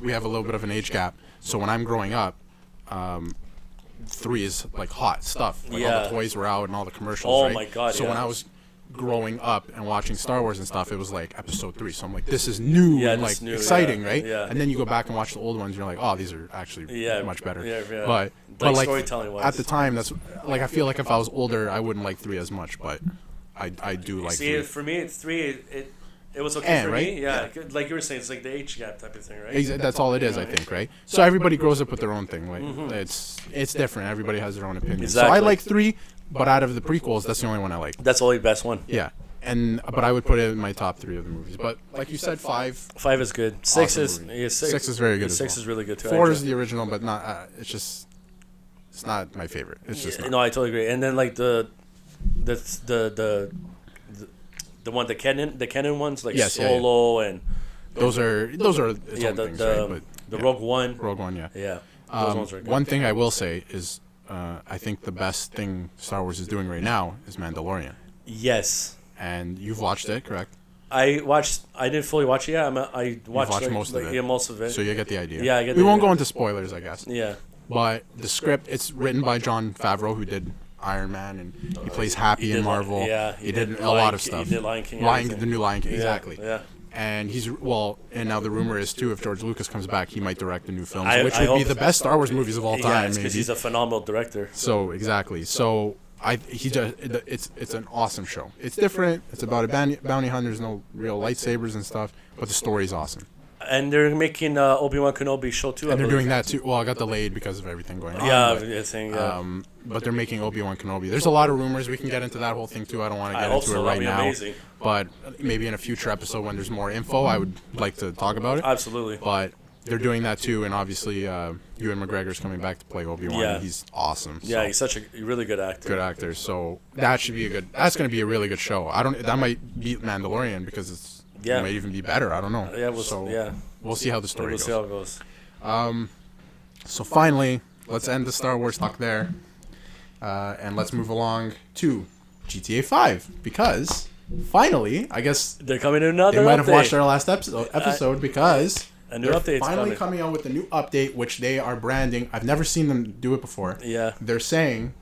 we have a little bit of an age gap. So when I'm growing up, 3 is like hot stuff. Like all Yeah. the toys were out and all the commercials. Oh right? my God, So yeah. when I was growing up and watching Star Wars and stuff, it was like episode 3. So I'm like, this is new Yeah, and this like is new, exciting, yeah, right? yeah. And then you go back and watch the old ones, you're like, oh, these are actually Yeah, much better. yeah, yeah. But Like like storytelling-wise. at the time, that's like I feel like if I was older, I wouldn't like 3 as much, but I do like See, 3. for me, it's 3. It was okay for right? me. Yeah, like you were saying, it's like the age gap type of thing, right? That's all it is, I think, right? So everybody grows up with their own thing. Like Mm-hmm. it's different. Everybody has their own opinion. So I Exactly. like 3, but out of the prequels, that's the only one I like. That's the only best one. Yeah, But I would put it in my top 3 of the movies. But like you said, 5. 5 is good. 6 awesome is six is very good. 6 is really good too. 4 is the original, but not. It's not my favorite. It's just not. No, I totally agree. And then like the one the canon ones like Solo and those are its own things, right? But, the Rogue One. Rogue One, yeah. Yeah. Those ones are good. One thing I will say is I think the best thing Star Wars is doing right now is Mandalorian. Yes. And you've watched it, correct? I didn't fully watch it. Yeah, I watched like, most of it. Yeah, most of it. So you get the idea. Yeah, I get. We won't go into spoilers, I guess. Yeah. But the script, it's written by Jon Favreau, who did Iron Man, and he plays Happy in Marvel. He did a lot of stuff. He did Lion King. The new Lion King, exactly. Yeah. And and now the rumor is too, if George Lucas comes back, he might direct the new films, which would be the best Star Wars movies of all time. Yeah, because he's a phenomenal director. So exactly. So it's an awesome show. It's different. It's about a bounty hunter. There's no real lightsabers and stuff, but the story's awesome. And they're making Obi-Wan Kenobi show too. And they're doing that too. Well, I got delayed because of everything going on. Yeah, but they're making Obi-Wan Kenobi. There's a lot of rumors. We can get into that whole thing too. I don't want to get into it right now. Amazing. But maybe in a future episode when there's more info, I would like to talk about it. Absolutely. But they're doing that too, and obviously Ewan McGregor's coming back to play Obi-Wan. Yeah. He's awesome. Yeah, he's such a really good actor. Good actor. So that's going to be a really good show. That might beat Mandalorian because it might even be better. I don't know. Yeah, we'll see how the story goes. We'll see how it goes. So finally, let's end the Star Wars talk there, and let's move along to GTA 5 because finally, I guess they're coming in another. They might have update. Watched our last episode because a new they're update's finally coming out with a new update, which they are branding. I've never seen them do it before. Yeah, they're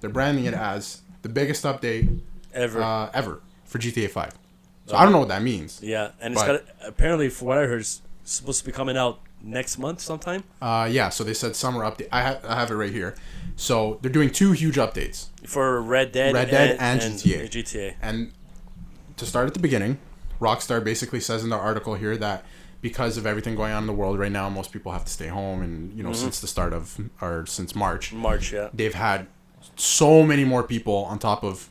branding it as the biggest update ever for GTA 5. So I don't know what that means. Yeah, and it's apparently, from what I heard, it's supposed to be coming out next month sometime. Yeah. So they said summer update. I have it right here. So they're doing 2 huge updates for Red Dead and GTA. And to start at the beginning, Rockstar basically says in the article here that because of everything going on in the world right now, most people have to stay home, and since the start of since March, they've had so many more people on top of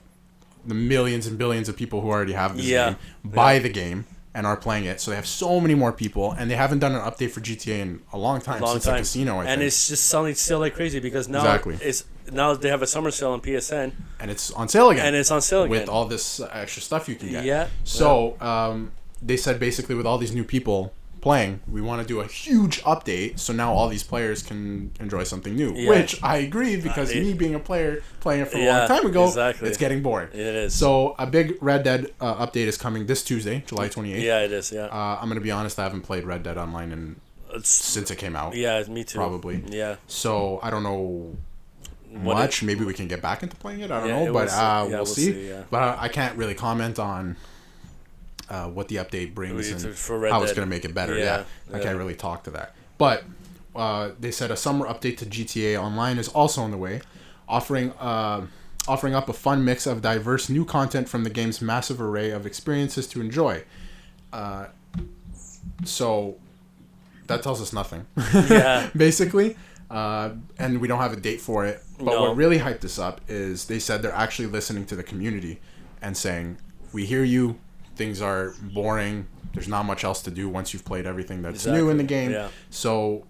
the millions and billions of people who already have this game buy the game and are playing it. So they have so many more people, and they haven't done an update for GTA in a long time since the casino. I think. It's just selling still like crazy because now now they have a summer sale on PSN, and it's on sale again. With all this extra stuff you can get. Yeah. So they said basically with all these new people playing, we want to do a huge update so now all these players can enjoy something new, which I agree because me being a player playing it for a long time ago, it's getting boring. It is. So a big Red Dead update is coming this Tuesday, July 28th. Yeah, it is. Yeah. I'm gonna be honest, I haven't played Red Dead Online since it came out. Yeah, me too. Probably. Yeah. So I don't know much. Maybe we can get back into playing it. I don't know, but we'll see. But I can't really comment on what the update brings and how it's going to make it better. I can't really talk to that. But they said a summer update to GTA Online is also on the way, offering up a fun mix of diverse new content from the game's massive array of experiences to enjoy. So that tells us nothing. Yeah. Basically. And we don't have a date for it. But what really hyped this up is they said they're actually listening to the community and saying, we hear you. Things are boring. There's not much else to do once you've played everything that's new in the game. Yeah. So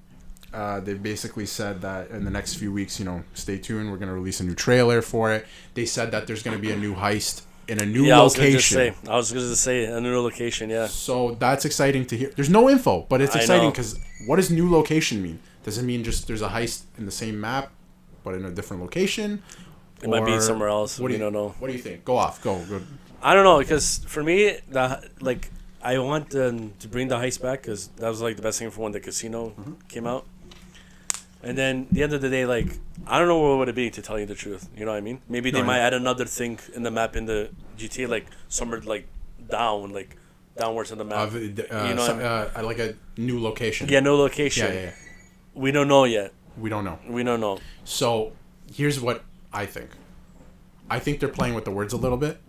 they've basically said that in the next few weeks, stay tuned. We're going to release a new trailer for it. They said that there's going to be a new heist in a new location. I was going to say a new location, yeah. So that's exciting to hear. There's no info, but it's exciting because what does new location mean? Does it mean just there's a heist in the same map, but in a different location? It might be somewhere else. We don't know. What do you think? Go off. Go. I don't know, because for me, I want to bring the heist back because that was the best thing for when the casino came out. And then at the end of the day, I don't know what would it be, to tell you the truth. You know what I mean? Maybe they might add another thing in the map in the GTA, somewhere downwards in the map. Like a new location. Yeah, no location. Yeah. We don't know yet. We don't know. We don't know. So here's what I think. I think they're playing with the words a little bit.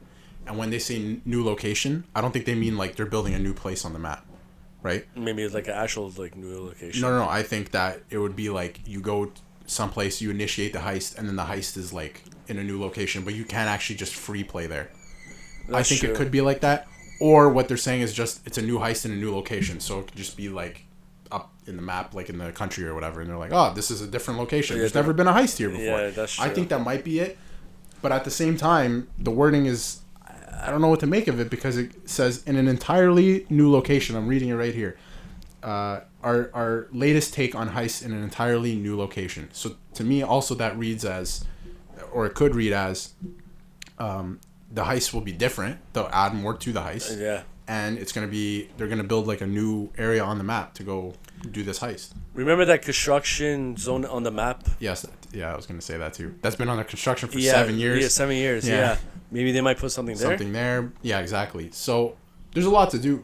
And when they say new location, I don't think they mean they're building a new place on the map, right? Maybe it's an actual new location. No. I think that it would be you go someplace, you initiate the heist, and then the heist is in a new location, but you can't actually just free play there. I think it could be like that. Or what they're saying is just it's a new heist in a new location, so it could just be like up in the map, like in the country or whatever, and they're like, oh, this is a different location. There's never been a heist here before. Yeah, that's true. I think that might be it. But at the same time, the wording is, I don't know what to make of it because it says in an entirely new location. I'm reading it right here. Our latest take on heists in an entirely new location. So to me, also that reads as, or it could read as, the heist will be different. They'll add more to the heist. Yeah. And it's going to be, they're going to build like a new area on the map to go do this heist. Remember that construction zone on the map? Yes. Yeah, I was going to say that too. That's been under construction for 7 years. Yeah, 7 years. Yeah. Maybe they might put something there. Yeah, exactly. So there's a lot to do.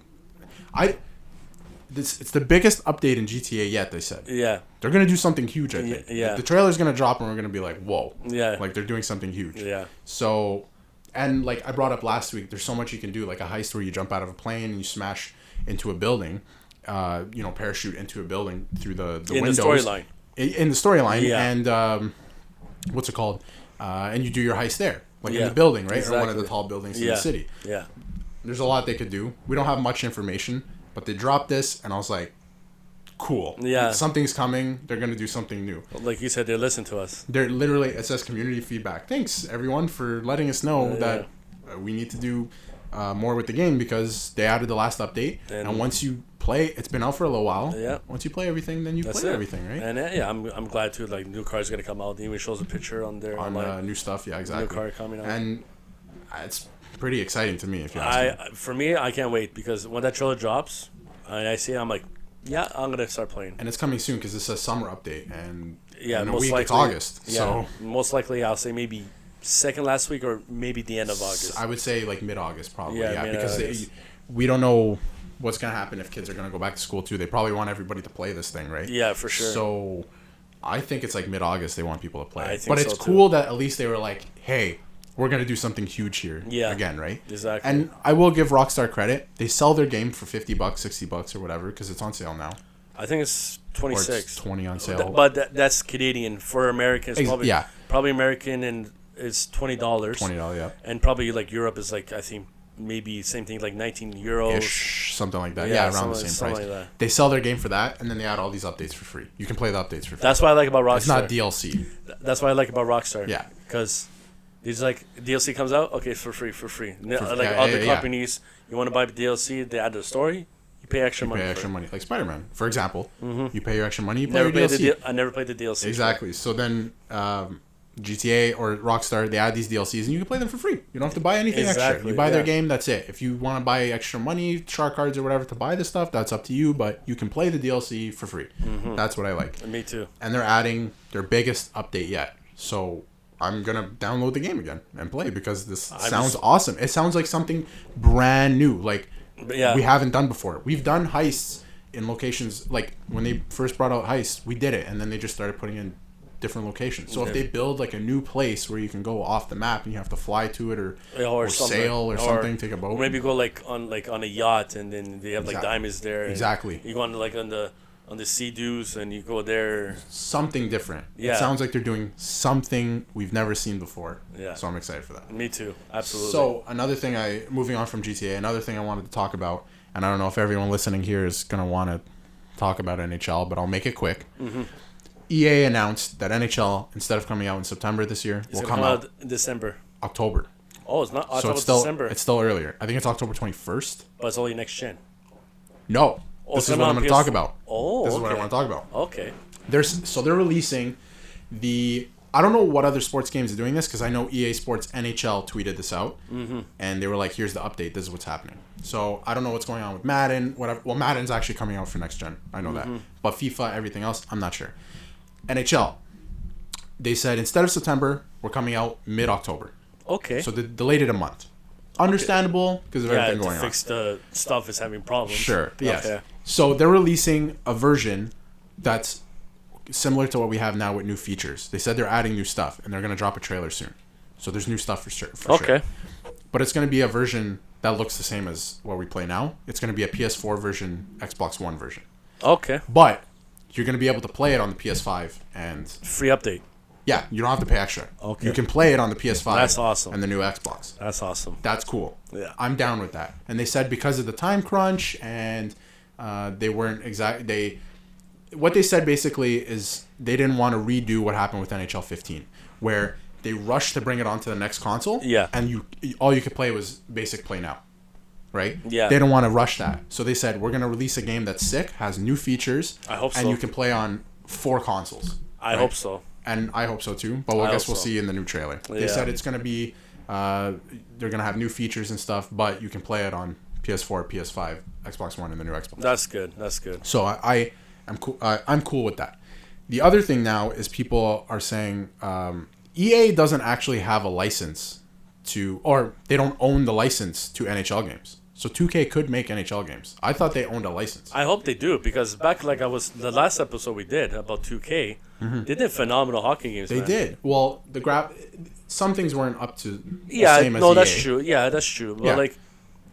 It's the biggest update in GTA yet, they said. Yeah. They're going to do something huge, I think. Yeah. The trailer's going to drop and we're going to be like, whoa. Yeah. Like they're doing something huge. Yeah. So, and like I brought up last week, there's so much you can do, like a heist where you jump out of a plane and you smash into a building, parachute into a building through the windows. In the storyline. Yeah. And what's it called? And you do your heist there, like in the building, right? Exactly. Or one of the tall buildings in the city. Yeah. There's a lot they could do. We don't have much information, but they dropped this, and I was like, cool. Yeah. Something's coming. They're going to do something new. Like you said, they listen to us. They're literally, it says community feedback. Thanks, everyone, for letting us know that we need to do more with the game because they added the last update. And once you play, it's been out for a little while. Yeah. Once you play everything, then you play everything, right? And I'm glad too. Like new cars going to come out. It even shows a picture on there on new stuff. Yeah, exactly. New car coming out. And it's pretty exciting to me. If you ask me. For me, I can't wait because when that trailer drops, and I see it, I'm like, yeah, I'm gonna start playing. And it's coming soon because it's a summer update, and in a most week likely, it's August. Yeah, so most likely I'll say maybe second last week or maybe the end of August. I would say like mid-August probably. Yeah, because we don't know what's gonna happen if kids are gonna go back to school too. They probably want everybody to play this thing, right? Yeah, for sure. So I think it's like mid-August they want people to play. But it's cool that at least they were like, hey, we're going to do something huge here again, right? Exactly. And I will give Rockstar credit. They sell their game for $50, $60 or whatever because it's on sale now. I think it's 26. Or it's 20 on sale. But that's Canadian. For Americans, probably American, and it's $20. $20, yeah. And probably like Europe is like, I think maybe same thing, like 19 euros. Ish, something like that. Yeah, around the same price. Like they sell their game for that, and then they add all these updates for free. You can play the updates for free. That's what I like about Rockstar. It's not DLC. That's what I like about Rockstar. Yeah. Because it's like DLC comes out, okay, it's for free. Other companies, you want to buy DLC, they add the story, you pay extra money. Like Spider-Man, for example. You pay your extra money, you play your DLC. I never played the DLC. Exactly. So then GTA or Rockstar, they add these DLCs and you can play them for free. You don't have to buy anything extra. You buy their game, that's it. If you want to buy extra money, shark cards or whatever to buy the stuff, that's up to you, but you can play the DLC for free. That's what I like. Me too. And they're adding their biggest update yet. So I'm going to download the game again and play because this sounds awesome. It sounds like something brand new. Like we haven't done before. We've done heists in locations. Like when they first brought out heists, we did it. And then they just started putting in different locations. So if they build like a new place where you can go off the map and you have to fly to it or sail or something, take a boat. Or maybe go like on a yacht and then they have like diamonds there. Exactly. You go on like on the Sea-Doos and you go there. Something different. Yeah. It sounds like they're doing something we've never seen before. Yeah. So I'm excited for that. Me too. Absolutely. So another thing moving on from GTA, another thing I wanted to talk about, and I don't know if everyone listening here is going to want to talk about NHL, but I'll make it quick. EA announced that NHL, instead of coming out in September this year, will come out in December. October. Oh, it's not. I so thought it's December. It's still earlier. I think it's October 21st. But it's only next gen. No. This is what I'm going to talk about. Oh, this is what I want to talk about. Okay. They're releasing I don't know what other sports games are doing this because I know EA Sports NHL tweeted this out, and they were like, "Here's the update. This is what's happening." So I don't know what's going on with Madden. Whatever. Well, Madden's actually coming out for next gen. I know that, but FIFA, everything else, I'm not sure. NHL. They said instead of September, we're coming out mid-October. Okay. So they delayed it a month. Understandable because of everything going on. Yeah, to fix the stuff is having problems. Sure. Yes. Okay. So they're releasing a version that's similar to what we have now with new features. They said they're adding new stuff, and they're going to drop a trailer soon. So there's new stuff for sure. Okay. But it's going to be a version that looks the same as what we play now. It's going to be a PS4 version, Xbox One version. Okay. But you're going to be able to play it on the PS5 and... Free update. Yeah, you don't have to pay extra. Okay. You can play it on the PS5. That's awesome. And the new Xbox. That's awesome. That's cool. Yeah. I'm down with that. And they said because of the time crunch and they weren't what they said basically is they didn't want to redo what happened with NHL 15, where they rushed to bring it onto the next console. Yeah. And all you could play was basic play now. Right? Yeah. They don't want to rush that. So they said, we're going to release a game that's sick, has new features. I hope so. And you can play on 4 consoles. I hope so. And I hope so too. But I guess we'll see in the new trailer. They said it's going to be, they're going to have new features and stuff, but you can play it on PS4, PS5, Xbox One, and the new Xbox. That's good. That's good. So I'm cool. I'm cool with that. The other thing now is people are saying EA doesn't actually have a license or they don't own the license to NHL games. So 2K could make NHL games. I thought they owned a license. I hope they do, because back the last episode we did about 2K, they did phenomenal hockey games. They did. Well, some things weren't up to the yeah, same as no, EA. that's true. Yeah, that's true. But Yeah. like,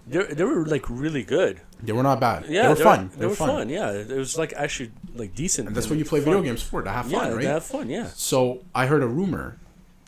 they were like really good. They were not bad. Yeah, they were fun. They were fun. Yeah, it was like actually like decent. And that's what you play video games for, to have fun, yeah, right? to have fun. Yeah. So I heard a rumor,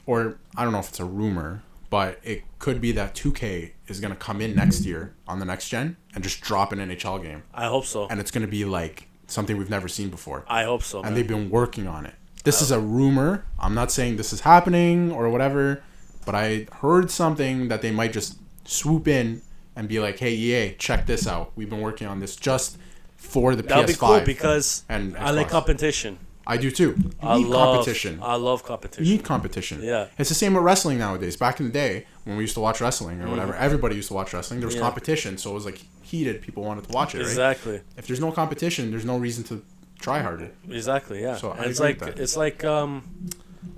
or I don't know if it's a rumor, but it could be that 2K is going to come in next year on the next gen and just drop an NHL game. I hope so. And it's going to be like something we've never seen before. I hope so. And man. they've been working on it. This is a rumor. I'm not saying this is happening or whatever, but I heard something that they might just swoop in and be like, hey, EA, check this out. We've been working on this just for the PS5. That'd be cool because and I like competition. I do too. You need competition. I love competition. You need competition. Yeah. It's the same with wrestling nowadays. Back in the day, when we used to watch wrestling or whatever, everybody used to watch wrestling. There was competition, so it was like heated. People wanted to watch it, right? Exactly. If there's no competition, there's no reason to try harder. Exactly, yeah. So and it's like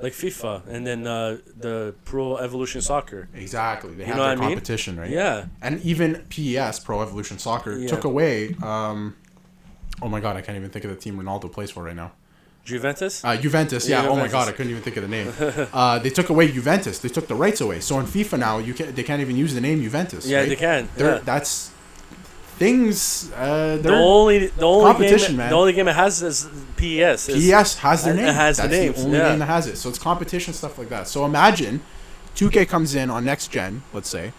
FIFA and then the Pro Evolution Soccer. Exactly. They have know their what I mean? competition, right? Yeah. And even PES, Pro Evolution Soccer, took away... oh my God, I can't even think of the team Ronaldo plays for right now. Juventus? Juventus, yeah. Juventus. Oh my God, I couldn't even think of the name. They took away Juventus. They took the rights away. So in FIFA now, they can't even use the name Juventus. Yeah, right? they can. That's things. The only competition, game, man. The only game it has is PES. PES has their name. It has That's the name. the only game that has it. So it's competition stuff like that. So imagine 2K comes in on next gen, let's say,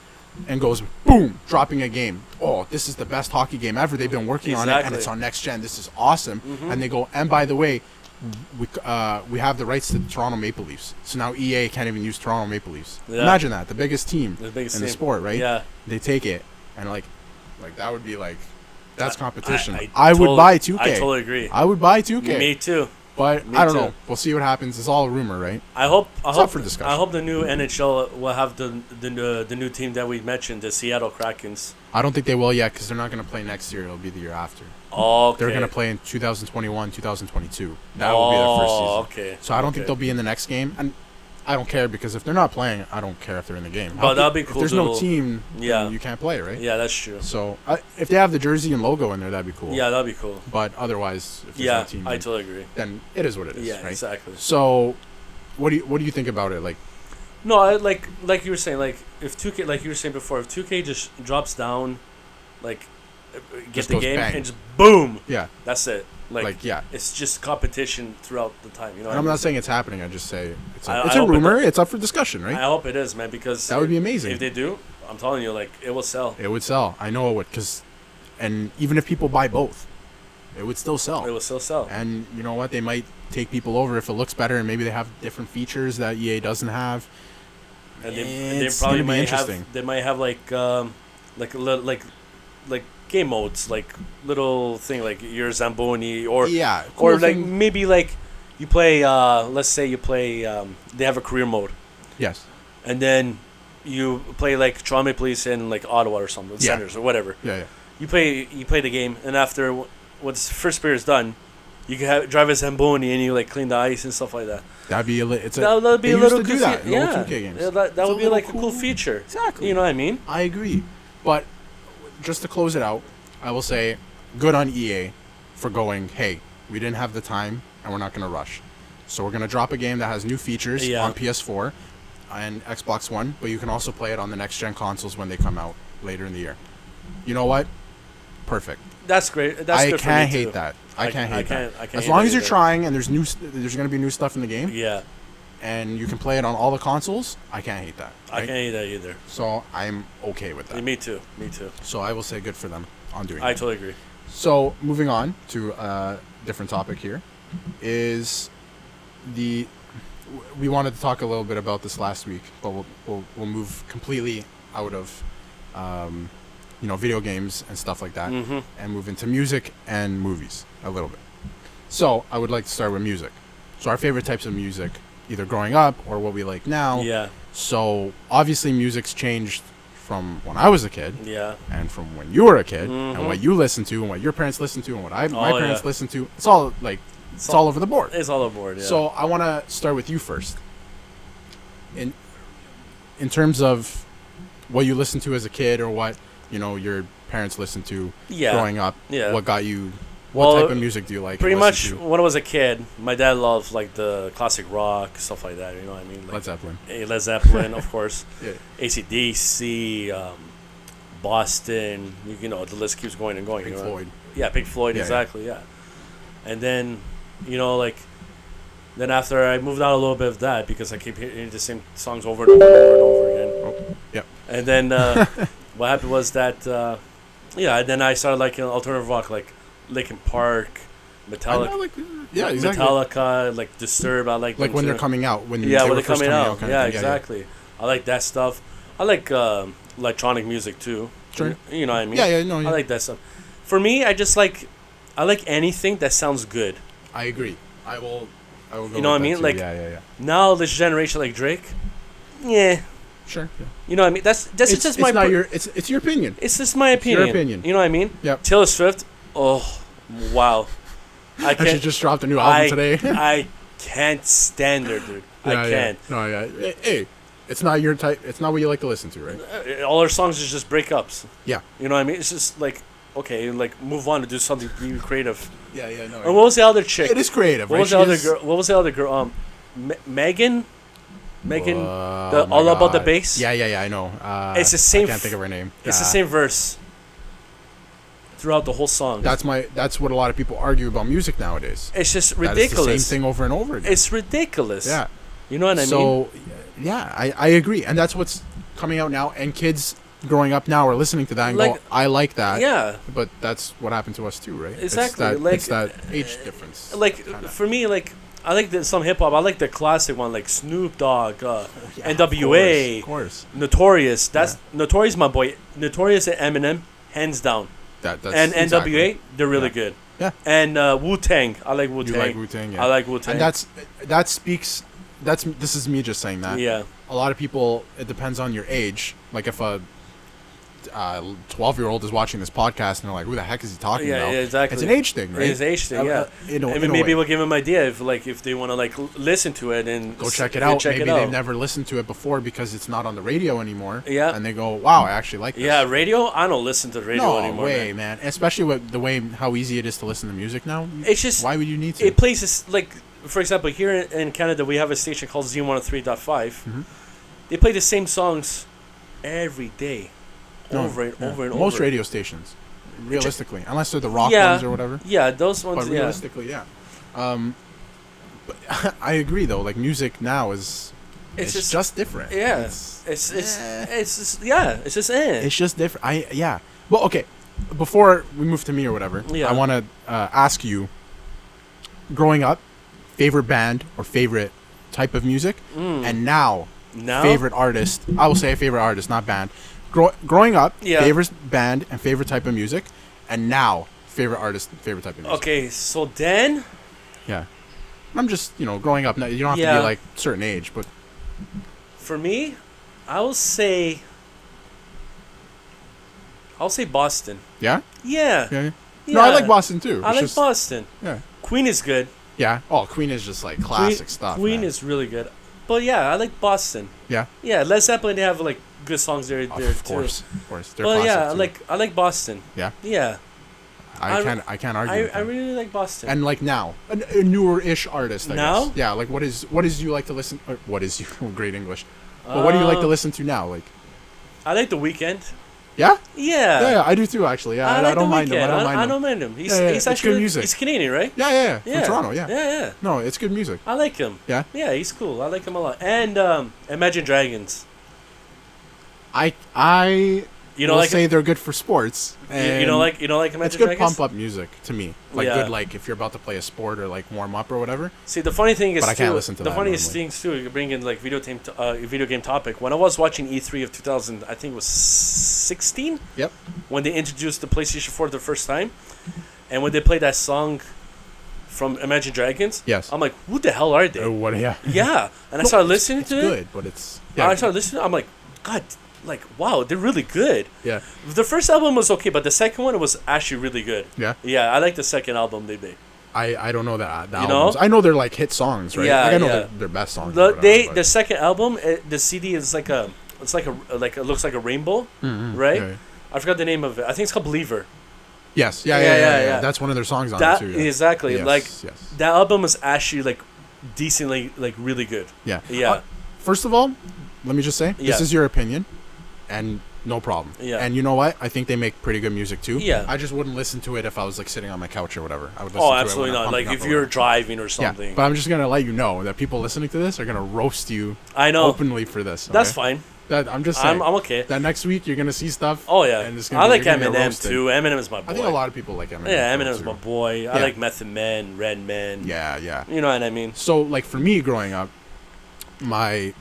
and goes boom, dropping a game. Oh, this is the best hockey game ever. They've been working on it, and it's on next gen. This is awesome. And they go, and by the way, we have the rights to the Toronto Maple Leafs. So now EA can't even use Toronto Maple Leafs. Yeah. Imagine that, the biggest team in the sport, right? Yeah. They take it and like that would be like that's competition. I would buy 2K. I totally agree. I would buy 2K. Me too. But I don't know. We'll see what happens. It's all a rumor, right? I hope up for discussion. I hope the new NHL will have the new team that we mentioned, the Seattle Krakens. I don't think they will yet because they're not going to play next year. It'll be the year after. Okay. They're going to play in 2021, 2022. That will be their first season. Okay. So I don't think they'll be in the next game. And I don't care because if they're not playing, I don't care if they're in the game. But that'd be cool. If there's no team, yeah, you can't play, right? Yeah, that's true. So if they have the jersey and logo in there, that'd be cool. Yeah, that'd be cool. But otherwise, if there's no team, I totally agree. Then it is what it is. Yeah, right? exactly. So, what do you think about it? Like, no, like you were saying, like if 2K, like you were saying before, if 2K just drops down, like get just the game bang. and just boom, yeah, that's it. Like yeah, it's just competition throughout the time. You know, and I'm not saying it's happening. I just say it's I a rumor. It's up for discussion, right? I hope it is, man, because that would be amazing. If they do, I'm telling you, like it will sell. It would sell. I know it would, and even if people buy both, it would still sell. It will still sell. And you know what? They might take people over if it looks better, and maybe they have different features that EA doesn't have. And they probably might have. They might have like game modes, like little thing like your Zamboni or cool like maybe like you play. Let's say you play. They have a career mode. Yes. And then you play like Toronto Maple Leafs in like Ottawa or something, Senators or whatever. Yeah. You play the game, and after once the first period is done, you can drive a Zamboni and you like clean the ice and stuff like that. That'd be that would be a little cool. Yeah, 2K games. Yeah, that would be like a cool feature. Exactly. You know what I mean? I agree, but just to close it out, I will say, good on EA for going, hey, we didn't have the time and we're not going to rush. So we're going to drop a game that has new features on PS4 and Xbox One, but you can also play it on the next-gen consoles when they come out later in the year. You know what? Perfect. That's great. That's I good for can't me hate too. that. I can't hate that. I can't as long as you're trying and there's going to be new stuff in the game. Yeah. and you can play it on all the consoles, I can't hate that. I can't hate that either. So I'm okay with that. Me too. So I will say good for them on doing I that. totally agree. So moving on to a different topic here is we wanted to talk a little bit about this last week, but we'll move completely out of video games and stuff like that, and move into music and movies a little bit. So I would like to start with music. So our favorite types of music, either growing up or what we like now. Yeah. So obviously music's changed from when I was a kid, and from when you were a kid, and what you listened to, and what your parents listened to, and what my parents listened to. It's all like it's all over the board. It's all over the board. Yeah. So I want to start with you first. In terms of what you listened to as a kid, or what your parents listened to growing up. Yeah. What got you? What type of music do you like? Pretty much when I was a kid, my dad loved like the classic rock, stuff like that. You know what I mean? Like, Led Zeppelin, of course. Yeah. AC/DC, Boston. The list keeps going and going. Pink Floyd. Yeah, Pink Floyd, exactly. Yeah. And then, then after I moved out a little bit of that because I keep hearing the same songs over and over and over and over again. Oh, yeah. And then what happened was that, and then I started liking alternative rock, like Linkin Park, Metallica, exactly. Metallica, like Disturbed. I like when they're coming out. When they're first coming out. Yeah, exactly. I like that stuff. I like electronic music too. Sure. You know what I mean? Yeah, no. Yeah. I like that stuff. For me, I like anything that sounds good. I agree. I will go. You know what I mean? Too. Like now, this generation, like Drake. Yeah. Sure. Yeah. You know what I mean? That's just my. It's your opinion. It's just my opinion. It's your opinion. You know what I mean? Yep. Taylor Swift. Oh, wow. She just dropped a new album today. I can't stand her, dude. I can't. Yeah. No, yeah. Hey, it's not your type. It's not what you like to listen to, right? All her songs is just breakups. Yeah. You know what I mean? It's just like, okay, like move on to do something be creative. Yeah, no. And what was the other chick? It is creative. What was the other girl? What was the other girl? Megan. All About the Bass. Yeah. I know. It's the same. I can't think of her name. It's the same verse throughout the whole song. That's what a lot of people argue about music nowadays. It's just ridiculous. That is the same thing over and over again. It's ridiculous. Yeah. You know what I mean? So, yeah, I agree, and that's what's coming out now. And kids growing up now are listening to that and go, "I like that." Yeah. But that's what happened to us too, right? Exactly. It's that age difference. Like kinda. For me, like. I like some hip hop. I like the classic one, like Snoop Dogg, NWA, of course. Notorious. Notorious, my boy. Notorious and Eminem, hands down. That's and exactly. NWA, they're really good. Yeah. And Wu-Tang, I like Wu-Tang. You like Wu-Tang, yeah. I like Wu-Tang. And that speaks. This is me just saying that. Yeah. A lot of people. It depends on your age. Like if a 12-year-old is watching this podcast and they're like, "Who the heck is he talking about?" Yeah, exactly. It's an age thing, right? It's an age thing, yeah. Maybe we'll give them an idea if they want to listen to it and go check it out. Maybe they've never listened to it before because it's not on the radio anymore. Yeah. And they go, "Wow, I actually like this." Yeah, radio. I don't listen to the radio anymore. No way, man. Especially with the way how easy it is to listen to music now. It's just why would you need to? It plays this, like, for example, here in Canada we have a station called Z103.5. Mm-hmm. They play the same songs every day. Over and over. Most radio stations, realistically, unless they're the rock ones or whatever. Yeah, those ones. But realistically, yeah. But I agree though. Like music now it's just different. Yeah, it's just It's just different. Well, okay. Before we move to me or whatever, I want to ask you. Growing up, favorite band or favorite type of music, and now favorite artist. I will say favorite artist, not band. Growing up, favorite band and favorite type of music, and now favorite artist, favorite type of music. Okay, so then, I'm just growing up. You don't have to be like a certain age, but for me, I'll say Boston. Yeah. Yeah. No, I like Boston too. I like Boston. Yeah. Queen is good. Yeah. Oh, Queen is just like classic stuff. Queen is really good. But yeah, I like Boston. Yeah. Yeah, Led Zeppelin, they have like good songs there of course, too. Of course. They're but classic I like Boston. Yeah. Yeah. I can't argue. I really like Boston. And like now, a newer-ish artist. I guess. Yeah. Like what is you like to listen? What is you? Great English. But what do you like to listen to now? Like. I like The Weeknd. Yeah? Yeah. Yeah, I do too, actually. Yeah, I don't mind him. I don't mind him. He's it's actually good music. He's Canadian, right? Yeah. From Toronto, yeah. Yeah. No, it's good music. I like him. Yeah? Yeah, he's cool. I like him a lot. And Imagine Dragons. I You know, will like say they're good for sports. you don't like Imagine It's good Dragons? pump up music to me. Like Yeah. good, like if you're about to play a sport or like warm up or whatever. See, the funny thing is, But I can't listen to the that funniest normally. things too. You bring in like video game topic. When I was watching E3 of 2000, I think it was 16. Yep. When they introduced the PlayStation 4 the first time, and when they played that song from Imagine Dragons, Yes. I'm like, who the hell are they? What? Yeah. Yeah, and I started listening It's to it. good, but it's I started listening. I'm like, God, like wow, they're really good. Yeah. The first album was okay, but the second one was actually really good. Yeah. Yeah, I like the second album they made. I don't know that the You albums. know? I know they're like hit songs, right? Yeah, like, I know yeah. their best songs. or whatever, but- The second album, the CD is like a, it's like it looks like a rainbow, right? Yeah. I forgot the name of it. I think it's called Believer. Yes. Yeah. Yeah. That's one of their songs on That it too. Yeah. exactly Yes, like yes. that album is actually like decently like really good. Yeah. Yeah. First of all, let me just say Yeah. this is your opinion, and no problem. Yeah. And you know what? I think they make pretty good music too. Yeah. I just wouldn't listen to it if I was like sitting on my couch or whatever. I would listen Oh, to absolutely it when I'm not. Like pumping if up or you're whatever. driving or Yeah. something. But I'm just gonna let you know that people listening to this are gonna roast you I know. openly for this. That's okay? fine. That I'm just saying. I'm okay. That next week you're gonna see stuff. Oh yeah. And it's gonna I be, like you're gonna get Eminem roasted. too. Eminem is my boy. I think a lot of people like Eminem. Yeah, too. Eminem's my boy. I Yeah. like Method Man, Red Man. Yeah. You know what I mean? So like for me growing up, my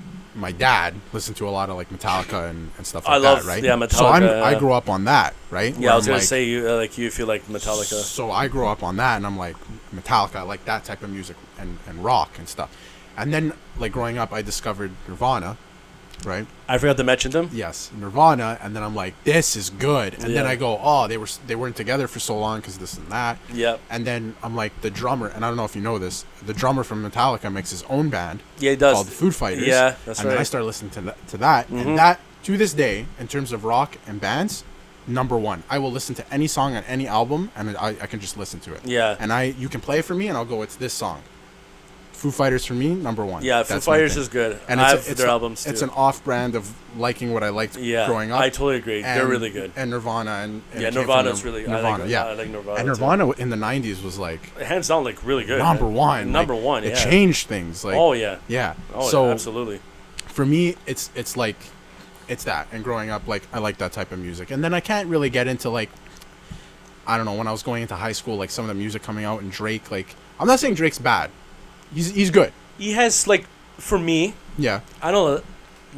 dad listened to a lot of like Metallica and stuff like I love- that, right? yeah, So Metallica, I grew up on that, right? Yeah, Where I was I'm gonna like- say you like you if you like Metallica. So I grew up on that, and I'm like Metallica, I like that type of music and rock and stuff. And then like growing up, I discovered Nirvana, right? I forgot to mention them. Yes, Nirvana, and then I'm like, this is good. And then Yeah. I go, oh, they weren't together for so long because this and that. Yep. And then I'm like, the drummer, and I don't know if you know this, the drummer from Metallica makes his own band. Yeah, he does. Called the Foo Fighters. Yeah, that's and then I right. started listening to that, and that to this day, in terms of rock and bands, number one. I will listen to any song on any album, and I can just listen to it. Yeah. And you can play it for me, and I'll go, it's this song. Foo Fighters for me, number one. Yeah, Foo That's my Fighters thing. is good. And I it's have their albums too. It's an off-brand of liking what I liked Yeah, growing up. I totally agree. They're really good. And Nirvana and Yeah, it came Nirvana's from really. Nirvana. I like Nirvana. And too. Nirvana in the '90s was like hands down, like really good. number man. one. Number Like, one. Yeah. It changed things. Like Oh yeah. yeah. Oh so yeah, absolutely. for me, it's like it's that. And growing up, like I like that type of music. And then I can't really get into like I don't know, when I was going into high school, like some of the music coming out and Drake. Like I'm not saying Drake's bad. He's good. He has like, for me, Yeah. I don't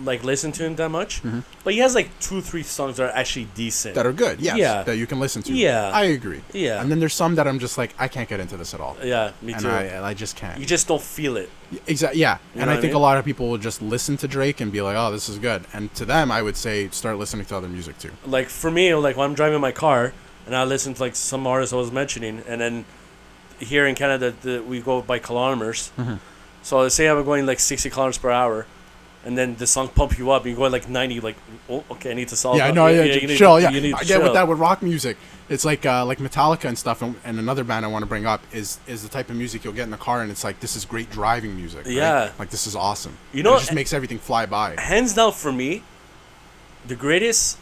like listen to him that much, but he has like 2-3 songs that are actually decent. That are good. Yes. Yeah. That you can listen to. Yeah. I agree. Yeah. And then there's some that I'm just like I can't get into this at all. Yeah, me And too. I just can't. You just don't feel it. Exactly. Yeah. You And know I what I think mean? a lot of people will just listen to Drake and be like, "Oh, this is good." And to them, I would say start listening to other music too. Like for me, like when I'm driving my car and I listen to like some artists I was mentioning, and then here in Canada we go by kilometers. So say I'm going like 60 kilometers per hour, and then the song pump you up, and you're going like 90, like oh, okay, I need to solve. Yeah, that. no, yeah, you need- chill. Yeah, you need to I get with chill. that with rock music. It's like Metallica and stuff, and another band I want to bring up is the type of music you'll get in the car, and it's like this is great driving music. Right? Yeah. like this is awesome. You And know, it just makes everything fly by. Hands down for me, the greatest.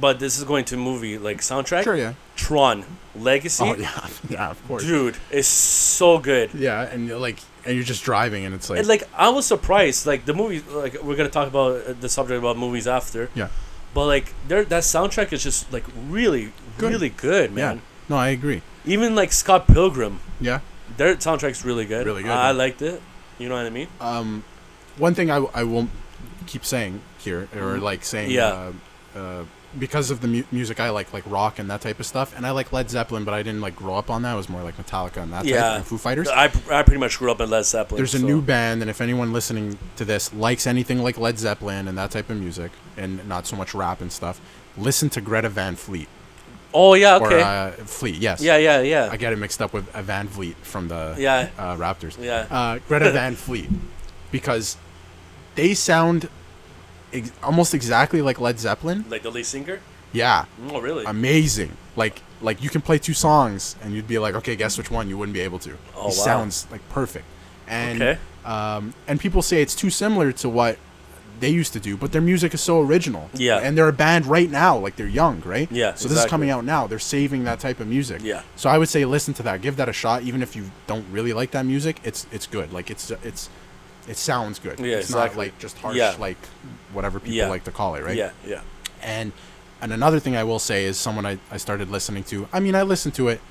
But this is going to movie like soundtrack. Sure, yeah. Tron Legacy. Oh yeah, yeah, of course. Dude, it's so good. Yeah, and you're just driving, and it's like And like I was surprised, like the movie, like we're gonna talk about the subject about movies after. yeah, But like that soundtrack is just like really, Good. really good, man. yeah. No, I agree. Even like Scott Pilgrim, Yeah. their soundtrack's really good. Really good, I yeah. liked it. You know what I mean? One thing I won't keep saying here, or like saying, Yeah. because of the music I like rock and that type of stuff, and I like Led Zeppelin, but I didn't like grow up on that. It was more like Metallica and that type, Yeah. and Foo Fighters. I pretty much grew up in Led Zeppelin. There's a so- new band, and if anyone listening to this likes anything like Led Zeppelin and that type of music, and not so much rap and stuff, listen to Greta Van Fleet. Oh yeah, okay. Or Fleet, yes. yeah. I get it mixed up with Van Vliet from the Yeah. Raptors. Yeah. Greta Van Fleet, because they sound almost exactly like Led Zeppelin. Like the lead singer. Yeah, Oh really? amazing. Like you can play two songs and you'd be like, okay, guess which one? You wouldn't be able to. Oh, He wow. sounds like perfect. And Okay. and people say it's too similar to what they used to do, but their music is so original. Yeah. And they're a band right now, like they're young, right? Yeah, So this is coming out now. They're saving that type of music. Yeah. So I would say listen to that. Give that a shot. Even if you don't really like that music, it's good. Like it sounds good. Yeah, it's exactly. not like just harsh, Yeah. like whatever people like to call it, right? Yeah, yeah. And another thing I will say is someone I started listening to. I mean, I listened to it,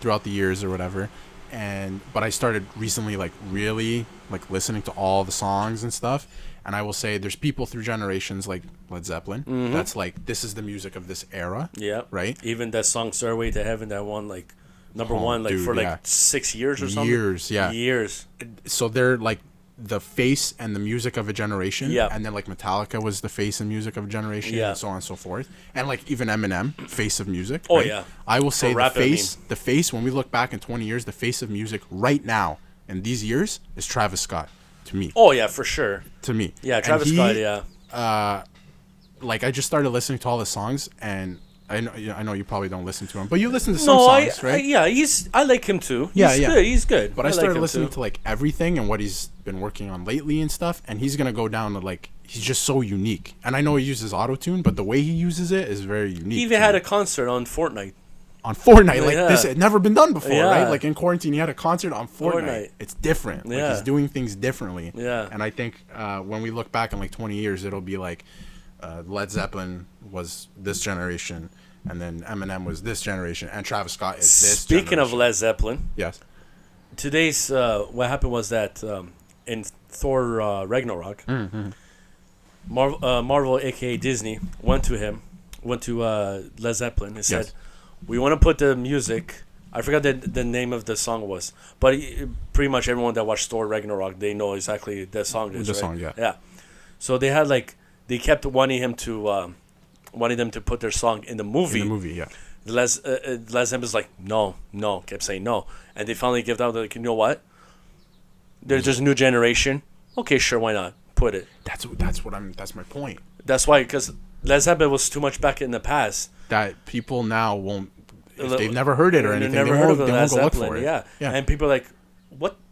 throughout the years or whatever. But I started recently, like, really, like, listening to all the songs and stuff. And I will say there's people through generations like Led Zeppelin. Mm-hmm. That's like, this is the music of this era. Yeah. Right? Even that song Stairway to Heaven that won, like, number one, like, dude, for, like, yeah. 6 years or something. Years, yeah. Years. So they're, like, the face and the music of a generation. Yeah. And then, like, Metallica was the face and music of a generation. Yeah. And so on and so forth. And, like, even Eminem, face of music. Oh, right? yeah. I will say rap, the face, when we look back in 20 years, the face of music right now in these years is Travis Scott, to me. Oh, yeah, for sure. To me. Yeah, Travis Scott, yeah. Like, I just started listening to all the songs, and I know you probably don't listen to him, but you listen to some songs, right? I like him too. Yeah, He's yeah. good. He's good. But I started like him listening too. to, like, everything and what he's been working on lately and stuff, and he's going to go down to, like, he's just so unique. And I know he uses autotune, but the way he uses it is very unique. He even had a concert on Fortnite. On Fortnite, like, Yeah. this had never been done before, Yeah. right? Like, in quarantine, he had a concert on Fortnite. Fortnite. It's different. Like, Yeah. he's doing things differently. Yeah. And I think when we look back in, like, 20 years, it'll be like Led Zeppelin was this generation, and then Eminem was this generation, and Travis Scott is this Speaking of generation. Led Zeppelin, Yes. today's what happened was that in Thor Ragnarok, Mm-hmm. Marvel, aka Disney, went to Led Zeppelin and said, Yes. "We want to put the music." I forgot the name of the song was, but pretty much everyone that watched Thor Ragnarok, they know exactly the song is. The right? song, yeah. Yeah. So they had they kept wanting them to put their song in the movie. In the movie, yeah. Les Zeppelin was like, no, kept saying no, and they finally gave out like, you know what? There's a new generation. Okay, sure, why not? Put it. That's my point. That's why, because Led Zeppelin was too much back in the past. That people now won't, if they've never heard it or anything, they won't go look for it. Yeah. And people are like,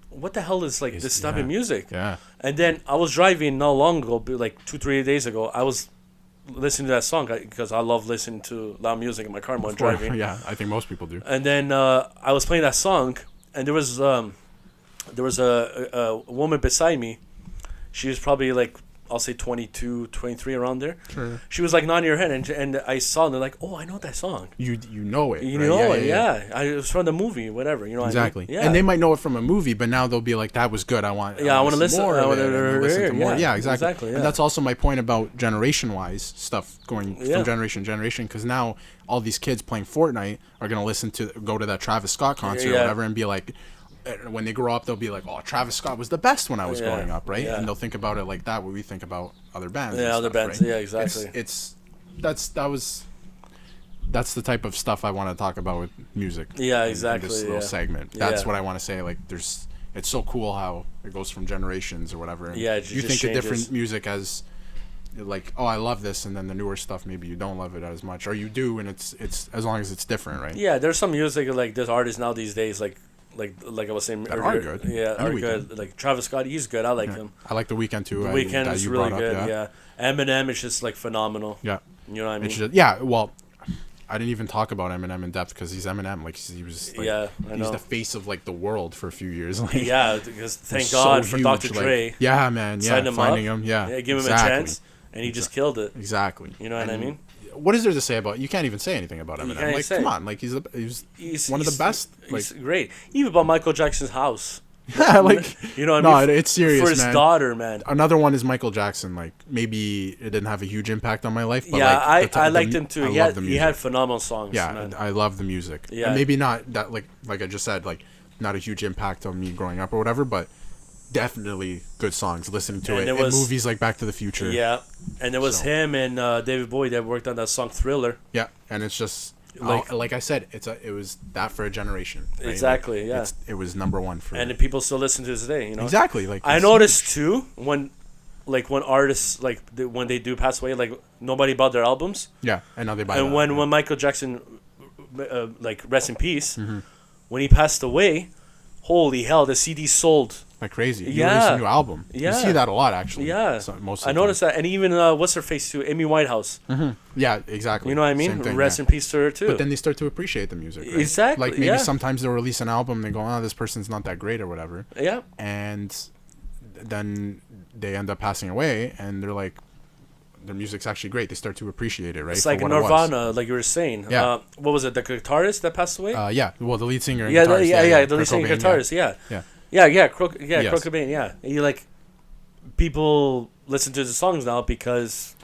what the hell is like this type of music? Yeah. And then I was driving not long ago, like 2-3 days ago. I was listening to that song because I love listening to loud music in my car when I'm driving. Yeah, I think most people do. And then I was playing that song, and there was a woman beside me. She was probably like, I'll say 22, 23, around there. Sure. She was like nodding her head, and I saw, and they're like, "Oh, I know that song." You know it. You right? know it, yeah. It was from the movie, whatever. You know Exactly. what I mean? Yeah. And they might know it from a movie, but now they'll be like, "That was good. I want to listen more. I of want it," and listen to more. yeah. Yeah, exactly. Yeah. And that's also my point about generation-wise stuff going from generation to generation. Because now all these kids playing Fortnite are gonna go to that Travis Scott concert or whatever, and be like, when they grow up, they'll be like, "Oh, Travis Scott was the best when I was growing up," right? Yeah. And they'll think about it like that, what we think about other bands. Yeah, and other stuff, bands. right? Yeah, exactly. That's the type of stuff I want to talk about with music. Yeah, in exactly. this little segment. That's Yeah. what I want to say. Like, it's so cool how it goes from generations or whatever. And Yeah, it you just think changes. of different music as like, oh, I love this, and then the newer stuff maybe you don't love it as much, or you do, and it's as long as it's different, right? Yeah, there's some music like there's artists now these days like I was saying That earlier. are good. Yeah, And are Weeknd. good. Like Travis Scott, he's good. I like him. I like The Weeknd too. The that Weeknd is you really brought good. up, Yeah. Eminem is just like phenomenal. Yeah. You know what I mean? It's just, yeah. Well, I didn't even talk about Eminem in depth because he's Eminem. Like, he was. Like, Yeah, I he's know. the face of like the world for a few years. Like, Yeah, because thank he's so God for huge, Dr. like- Dre. Yeah, man. Yeah, Signed him finding up. him. Yeah. Yeah, give him a exactly. chance, and he just killed it. Exactly. You know what I And mean? What is there to say about? You can't even say anything about You Eminem. can't Like, say. come on. Like, he's one of the best. Like, He's great. Even about Michael Jackson's house. yeah, like, You know what no, I mean? it's serious, for his man. daughter, man. Another one is Michael Jackson. Like, maybe it didn't have a huge impact on my life, but Yeah, like, I liked him too. I He love had the he music. had phenomenal songs. Yeah, man. I love the music. Yeah. And maybe not that, like I just said, like, not a huge impact on me growing up or whatever, but definitely good songs. Listening to And it there in was- movies like Back to the Future. Yeah, and there was So- him and David Bowie that worked on that song Thriller. Yeah, and it's just like I said, it was that for a generation. Right? Exactly, Like, yeah. it was number one for. And the people still listen to this day, you know. Exactly, like I it's noticed too when artists when they do pass away, like nobody bought their albums. Yeah, and now they buy. And that, when yeah. Michael Jackson, rest in peace, Mm-hmm. when he passed away, holy hell, the CD sold like crazy. You Yeah. release a new album. Yeah. You see that a lot, actually. Yeah, So, most of I the noticed that, and even what's her face too, Amy Whitehouse. Yeah, exactly. You know what I mean? Same thing, Rest yeah. in peace to her too. But then they start to appreciate the music. Right? Exactly, Like maybe yeah. sometimes they'll release an album, they go, "Oh, this person's not that great" or whatever, yeah, and then they end up passing away, and they're like, their music's actually great. They start to appreciate it, right? it's for like what it was. Nirvana, like you were saying. Yeah. What was it? The guitarist that passed away. Yeah. Well, the lead singer. And yeah, guitarist, the Kurt lead singer Cobain, guitarist. Yeah, Yeah. yeah. Kurt Yes. Cobain. Yeah, you like people listen to the songs now because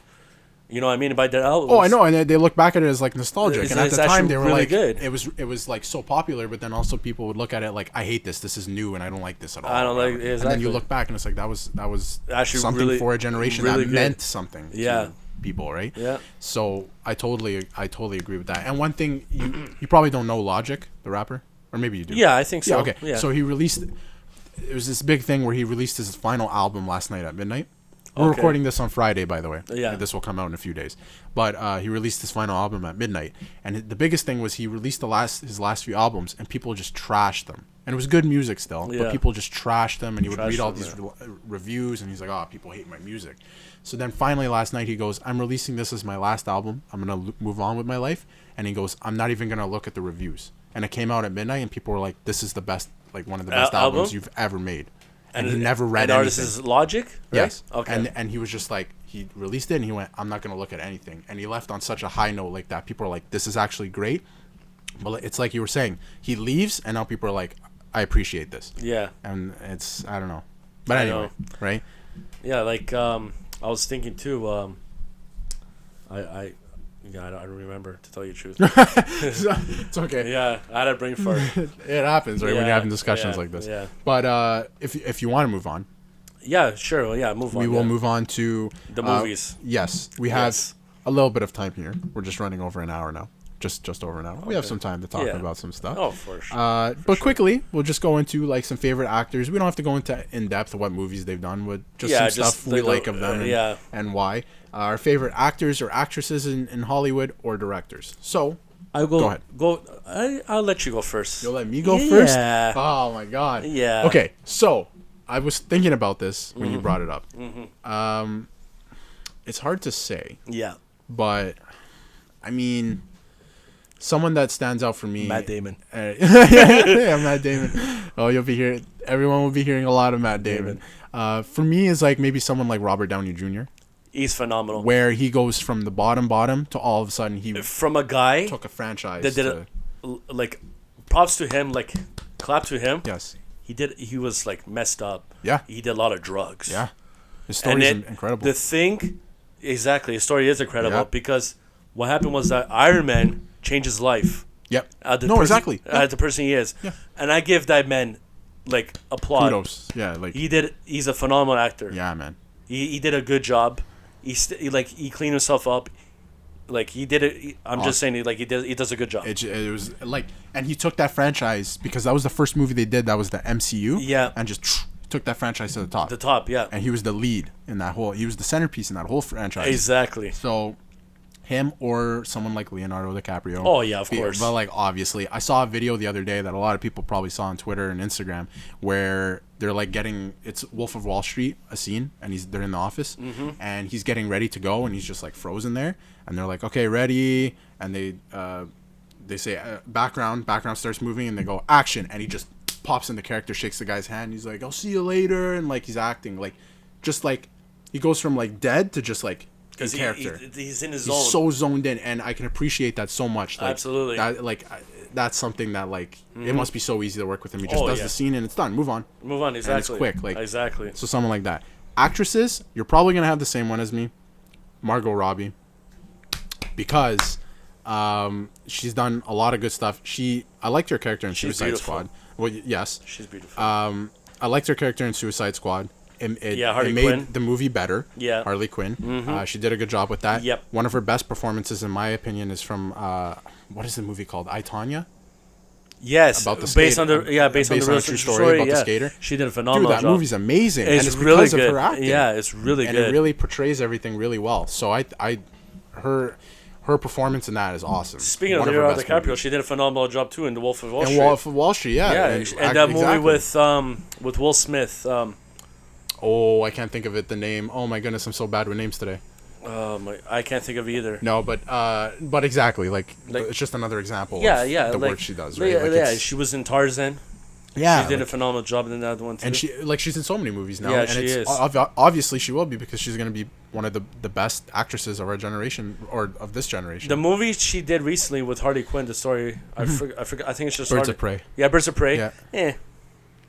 you know what I mean by their albums. Oh, I know, and they look back at it as like nostalgic, and at It's the time actually they were really like, good. it was like so popular, but then also people would look at it like, I hate this. This is new, and I don't like this at all. I don't or like- whatever. And then exactly. you look back, and it's like that was Actually something really- for a generation really that good. meant something. Yeah. To people, right? Yeah. So I totally agree with that. And one thing you probably don't know Logic, the rapper, or maybe you do. Yeah, I think so. Yeah. Okay. Yeah. So he released. It was this big thing where he released his final album last night at midnight. We're Okay. recording this on Friday, by the way. Yeah. This will come out in a few days. But he released his final album at midnight, and the biggest thing was he released his last few albums, and people just trashed them. And it was good music still, Yeah. but people just trashed them, and he would Trashed read all them, these reviews, and he's like, "Oh, people hate my music." So then finally last night he goes, "I'm releasing this as my last album. I'm gonna move on with my life." And he goes, "I'm not even gonna look at the reviews." And it came out at midnight, and people were like, "This is the best, like one of the best Album? albums you've ever made." And he never read and anything. artist is Logic. Right? Yes. Okay. And he was just like, he released it and he went, "I'm not going to look at anything." And he left on such a high note like that. People are like, "This is actually great." But it's like you were saying, he leaves and now people are like, "I appreciate this." yeah. And it's, I don't know. But I anyway, know. right? Yeah, like I was thinking too. I don't remember, to tell you the truth. It's okay. Yeah, I had a brain fart. It happens, right? When Yeah, you're having discussions yeah, like this. yeah. But if you want to move on, Yeah, sure. Well, yeah, move on. we will yeah. move on to The movies. Yes. We have Yes. a little bit of time here. We're just running over an hour now. Just over an hour. We have Okay. some time to talk Yeah. about some stuff. Oh, for sure. But quickly, we'll just go into like some favorite actors. We don't have to go into in depth what movies they've done, with just Yeah, some just stuff we like of them and, yeah. and why. Our favorite actors or actresses in Hollywood or directors. So I'll go. Go ahead. I'll let you go first. you'll let me go Yeah. first. Oh my god. Yeah. Okay, so I was thinking about this when you Mm-hmm. brought it up. It's hard to say, Yeah. but I mean, someone that stands out for me. Matt Damon. Yeah, Matt Damon. Oh, you'll be hearing. Everyone will be hearing a lot of Matt Damon. For me, is like maybe someone like Robert Downey Jr., He's phenomenal. where he goes from the bottom to all of a sudden he From a guy took a franchise. that did to, it, like, props to him, like, clap to him. Yes. He was like messed up. Yeah. He did a lot of drugs. Yeah. His And story is then incredible. The thing, exactly, his story is incredible Yeah. because what happened was that Iron Man changed his life. Yep. The No, person, exactly. Yeah. The person he is. Yeah. And I give that man, like, applaud. Kudos. Yeah. Like. He's a phenomenal actor. Yeah, man. He did a good job. He cleaned himself up. Like he did it. I'm just saying, he does a good job. It was like, and he took that franchise because that was the first movie they did. That was the MCU. Yeah. And just took that franchise to the top. The top, yeah. And he was the lead in that whole. He was the centerpiece in that whole franchise. Exactly. So, him or someone like Leonardo DiCaprio. Oh, yeah, of course. But like obviously, I saw a video the other day that a lot of people probably saw on Twitter and Instagram where they're like it's Wolf of Wall Street, a scene, and they're in the office, and he's getting ready to go, and he's just like frozen there, and they're like, "Okay, ready," and they say background starts moving, and they go action, and he just pops in the character, shakes the guy's hand, and he's like, "I'll see you later," and like he's acting like, just like he goes from like dead to just like. Because Character. he's in his He's zone. so zoned in, and I can appreciate that so much. Like, Absolutely. That's something that like it must be so easy to work with him. He just does yeah. the scene and it's done. Move on. Move on, exactly. And it's quick, like exactly. So someone like that. Actresses, you're probably gonna have the same one as me, Margot Robbie, because she's done a lot of good stuff. I liked her character in She's Suicide beautiful. Squad. Well, yes. She's beautiful. I liked her character in Suicide Squad. Harley it made Quinn. the movie better. Yeah. Harley Quinn. She did a good job with that. Yep. One of her best performances, in my opinion, is from what is the movie called? I, Tonya? Yes, about the based skater. on the based on the Based on real a true story story about the yeah. skater. She did a Dude, phenomenal that job. movie's amazing. It's and it's really because good. of her acting. Yeah, it's really and good. it really portrays everything really well. So her her performance in that is awesome. Speaking of One her Leonardo best DiCaprio, movies. she did a phenomenal job too in The Wolf of Wall Street. And Wolf of Wall Street, yeah. Yeah, and that movie exactly. with Will Smith. Oh, I can't think of it. The name. Oh my goodness, I'm so bad with names today. I can't think of either. No, but exactly, like it's just another example. Yeah, of yeah, the like, work she does, right? Yeah, Like, yeah, she was in Tarzan. Yeah, she did a phenomenal job in that one too. and she's in so many movies now. Yeah, and she is. Obviously, she will be because she's going to be one of the best actresses of our generation or of this generation. The movie she did recently with Harley Quinn, the story I forgot. I think it's just Birds of Prey. Yeah, Birds of Prey. Yeah.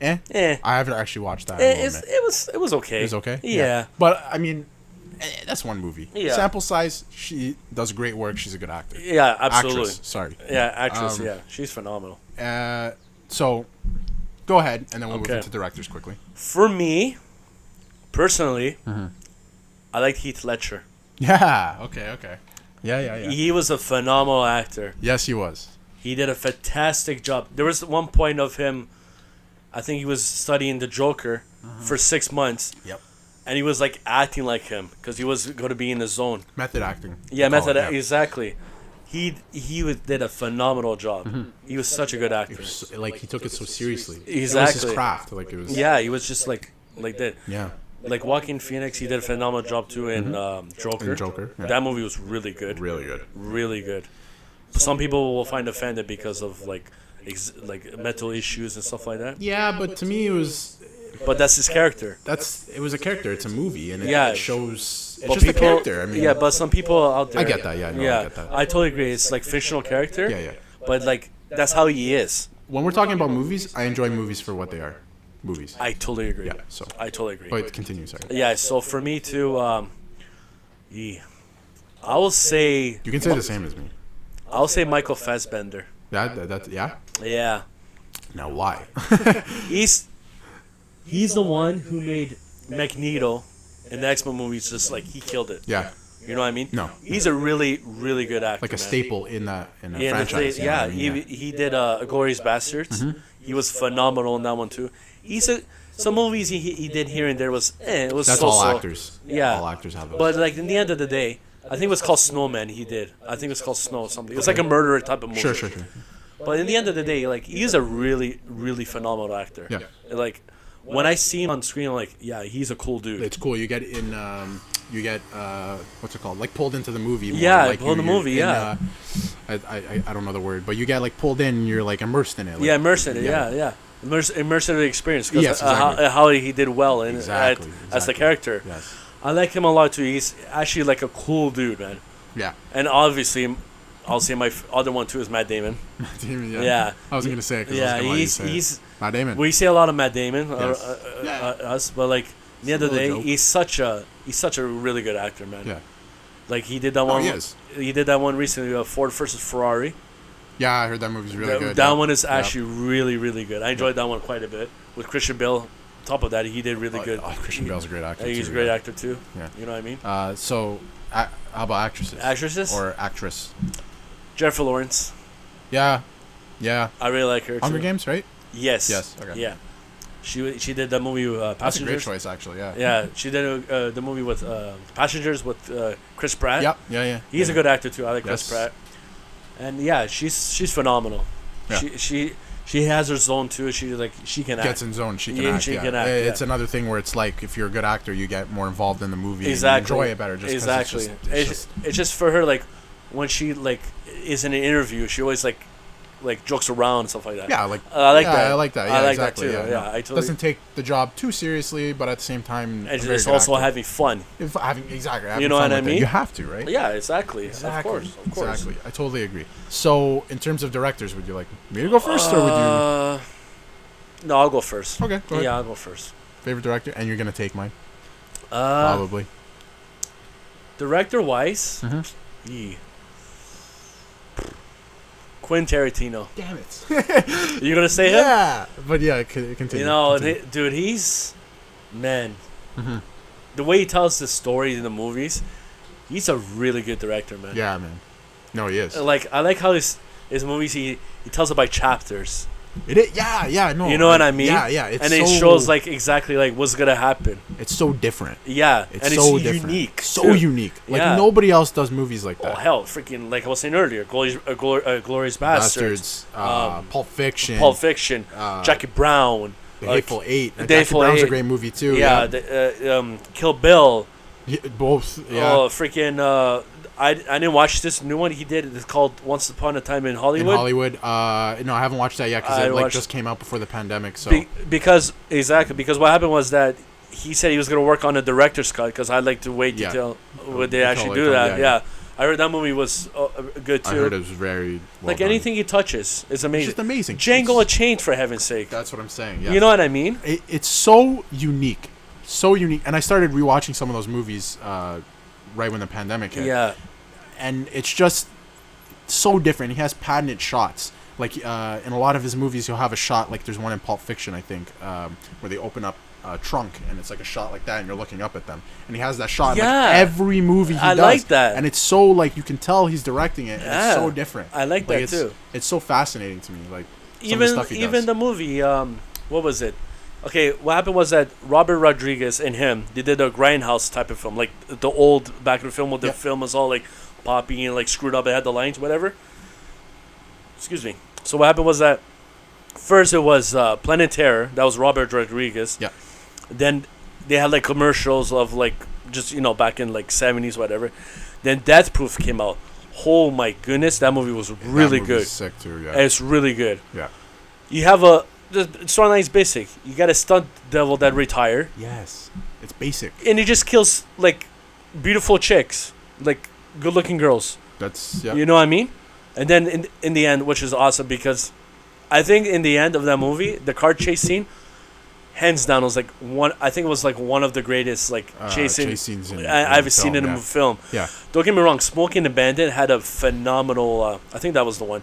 Eh. I haven't actually watched that. It was okay. It was okay. Yeah. But I mean, that's one movie. Yeah. Sample size. She does great work. She's a good actor. Yeah, absolutely. Actress, sorry. Yeah, actress. Yeah, she's phenomenal. So, go ahead, and then we'll Okay. move into directors quickly. For me, personally, I like Heath Ledger. Yeah. Okay. Yeah. He was a phenomenal actor. Yes, he was. He did a fantastic job. There was one point of him, I think he was studying the Joker for 6 months. Yep. And he was like acting like him because he was going to be in the zone. Method acting. Yeah, Yeah. exactly. He did a phenomenal job. He was such a good actor. Like he took it so seriously. It was Exactly. his craft. Like it was. Yeah, he was just like that. Yeah. Like Joaquin Phoenix, he did a phenomenal job too in Joker. In Joker, yeah. That movie was really good. Really good. Really good. Some people will find offended because of like mental issues and stuff like that. Yeah, but to me it was. But that's his character. It was a character. It's a movie, and Yeah. it shows. It's But just people, a character. I mean. yeah, but some people out there. I get that. Yeah. No, yeah, I get that. I totally agree. It's like fictional character. Yeah. But like that's how he is. When we're talking about movies, I enjoy movies for what they are. Movies. I totally agree. Yeah. So. I totally agree. But continue, sorry. Yeah. So for me too, I will say. You can say the same as me. I'll say Michael Fassbender. Yeah. Yeah. Now why? He's the one who made Magneto in the X-Men movies. Just like he killed it. Yeah. You know what I mean? No. He's a really, really good actor. Like a man. staple in a Yeah, franchise. you know what I mean? he did Glorious Bastards. He was phenomenal in that one too. Some movies he did here and there was it was That's so-so. all actors. Yeah, All actors have those. But like in the end of the day, I think it was called Snowman. He did. I think it was called Snow something. It was like a murderer type of movie. Sure. But in the end of the day, like he's a really, really phenomenal actor. Yeah. Like when I see him on screen, I'm like, yeah, he's a cool dude. It's cool. You get what's it called? Like pulled into the movie. More. Yeah, like pulled in the movie. Yeah. I don't know the word, but you get like pulled in. And you're like immersed in it. Like, Yeah, immersed in it. Yeah. Immersive experience. 'Cause, Yes, exactly. how he did well in Exactly, as the exactly. character. Yes. I like him a lot too. He's actually like a cool dude, man. Yeah. And obviously, I'll say my other one too is Matt Damon. Yeah. I was gonna say it. 'Cause I was Yeah, gonna let you say it. he's. Matt Damon. We say a lot of Matt Damon, Yes. us, but like at the end of the day, It's a little joke. he's such a really good actor, man. Yeah. Like he did that one. he is. He did that one recently, Ford versus Ferrari. Yeah, I heard that movie's really good. That yeah. one is Yeah. actually really, really good. I enjoyed that one quite a bit. With Christian Bale, on top of that, he did really good. Christian Bale's a great actor. He's too, a great yeah. actor too. Yeah. You know what I mean? So, how about actresses? Actresses? Or actress? Jennifer Lawrence. Yeah. I really like her too. Hunger Games, right? Yes. Yes, okay. Yeah. She did the movie That's a great Passengers. choice, actually. Yeah. Yeah, she did the movie with Passengers with Chris Pratt. Yep. Yeah. He's a good actor too. I like Yes. Chris Pratt. And yeah, she's phenomenal. Yeah. She has her zone too. She can act. Gets in zone. She can Yeah, act. she yeah. can act, It's yeah. another thing where it's like if you're a good actor, you get more involved in the movie. Exactly. And you enjoy it better. Just 'cause exactly. It's just for her like when she like is in an interview, she always like jokes around and stuff like that. Yeah, like I like yeah, that. I like that. Yeah, I like exactly. that too. Yeah, Yeah, no. I totally. Doesn't take the job too seriously, but at the same time, And a very it's good also actor. having fun. Exactly. Having You know fun what I with it. mean? You have to, right? Yeah, exactly. Exactly. Of course. Exactly. I totally agree. So, in terms of directors, would you like me to go first, or would you? No, I'll go first. Okay, go ahead. Yeah, I'll go first. Favorite director, and you're gonna take mine, Uh, probably. director wise, Mhm. Quentin Tarantino. Damn it. You gonna say him? Yeah, but yeah, continue. You know, continue. dude, he's man. Mhm. The way he tells the stories in the movies, he's a really good director, man. Yeah, man. No, he is. Like I like how his movies he tells it by chapters. It is, yeah, no. You know what I mean? Yeah. And it shows like exactly like what's gonna happen. It's so different. Yeah, it's so different. Unique. So too. unique. Like nobody else does movies like that. Oh hell, freaking like I was saying earlier, Glorious Bastards, Pulp Fiction, Jackie Brown, The Hateful Eight. Hateful Brown's Eight. a great movie too. Yeah, Kill Bill. Yeah, both. Yeah. Oh freaking. I didn't watch this new one he did. It's called Once Upon a Time in Hollywood. No, I haven't watched that yet because it just came out before the pandemic. So because what happened was that he said he was gonna work on a director's cut because I'd like to wait until when they actually do that. Yeah. I heard that movie was good too. I heard it was very well done. Anything he touches is amazing. It's just amazing. Django Unchained, for heaven's sake. That's what I'm saying. Yeah. You know what I mean? It's so unique, and I started rewatching some of those movies right when the pandemic hit. Yeah. And it's just so different. He has patented shots. Like in a lot of his movies, he'll have a shot. Like there's one in Pulp Fiction, I think, where they open up a trunk and it's like a shot like that, and you're looking up at them. And he has that shot in like every movie he does. I like that. And it's so like you can tell he's directing it. And it's so different. I like that too. It's so fascinating to me. Like even some of the stuff he does. The movie. What was it? Okay, what happened was that Robert Rodriguez and him, they did a Grindhouse type of film, like the old back in the film where the film was all like poppy and like screwed up. It had the lines, whatever. Excuse me. So what happened was that first it was Planet Terror. That was Robert Rodriguez. Yeah. Then they had like commercials of like just back in like 70s, whatever. Then Death Proof came out. Oh my goodness, that movie was really good. Sick too. Yeah. It's really good. Yeah. You have the storyline is basic. You got a stunt devil that retire. Yes. It's basic. And he just kills like beautiful chicks, like good-looking girls. That's You know what I mean? And then in the end, which is awesome because I think in the end of that movie, the car chase scene, hands down, was like one. I think it was like one of the greatest like chase scenes I've seen in a film. Yeah. Don't get me wrong. Smoking the Bandit had a phenomenal. I think that was the one.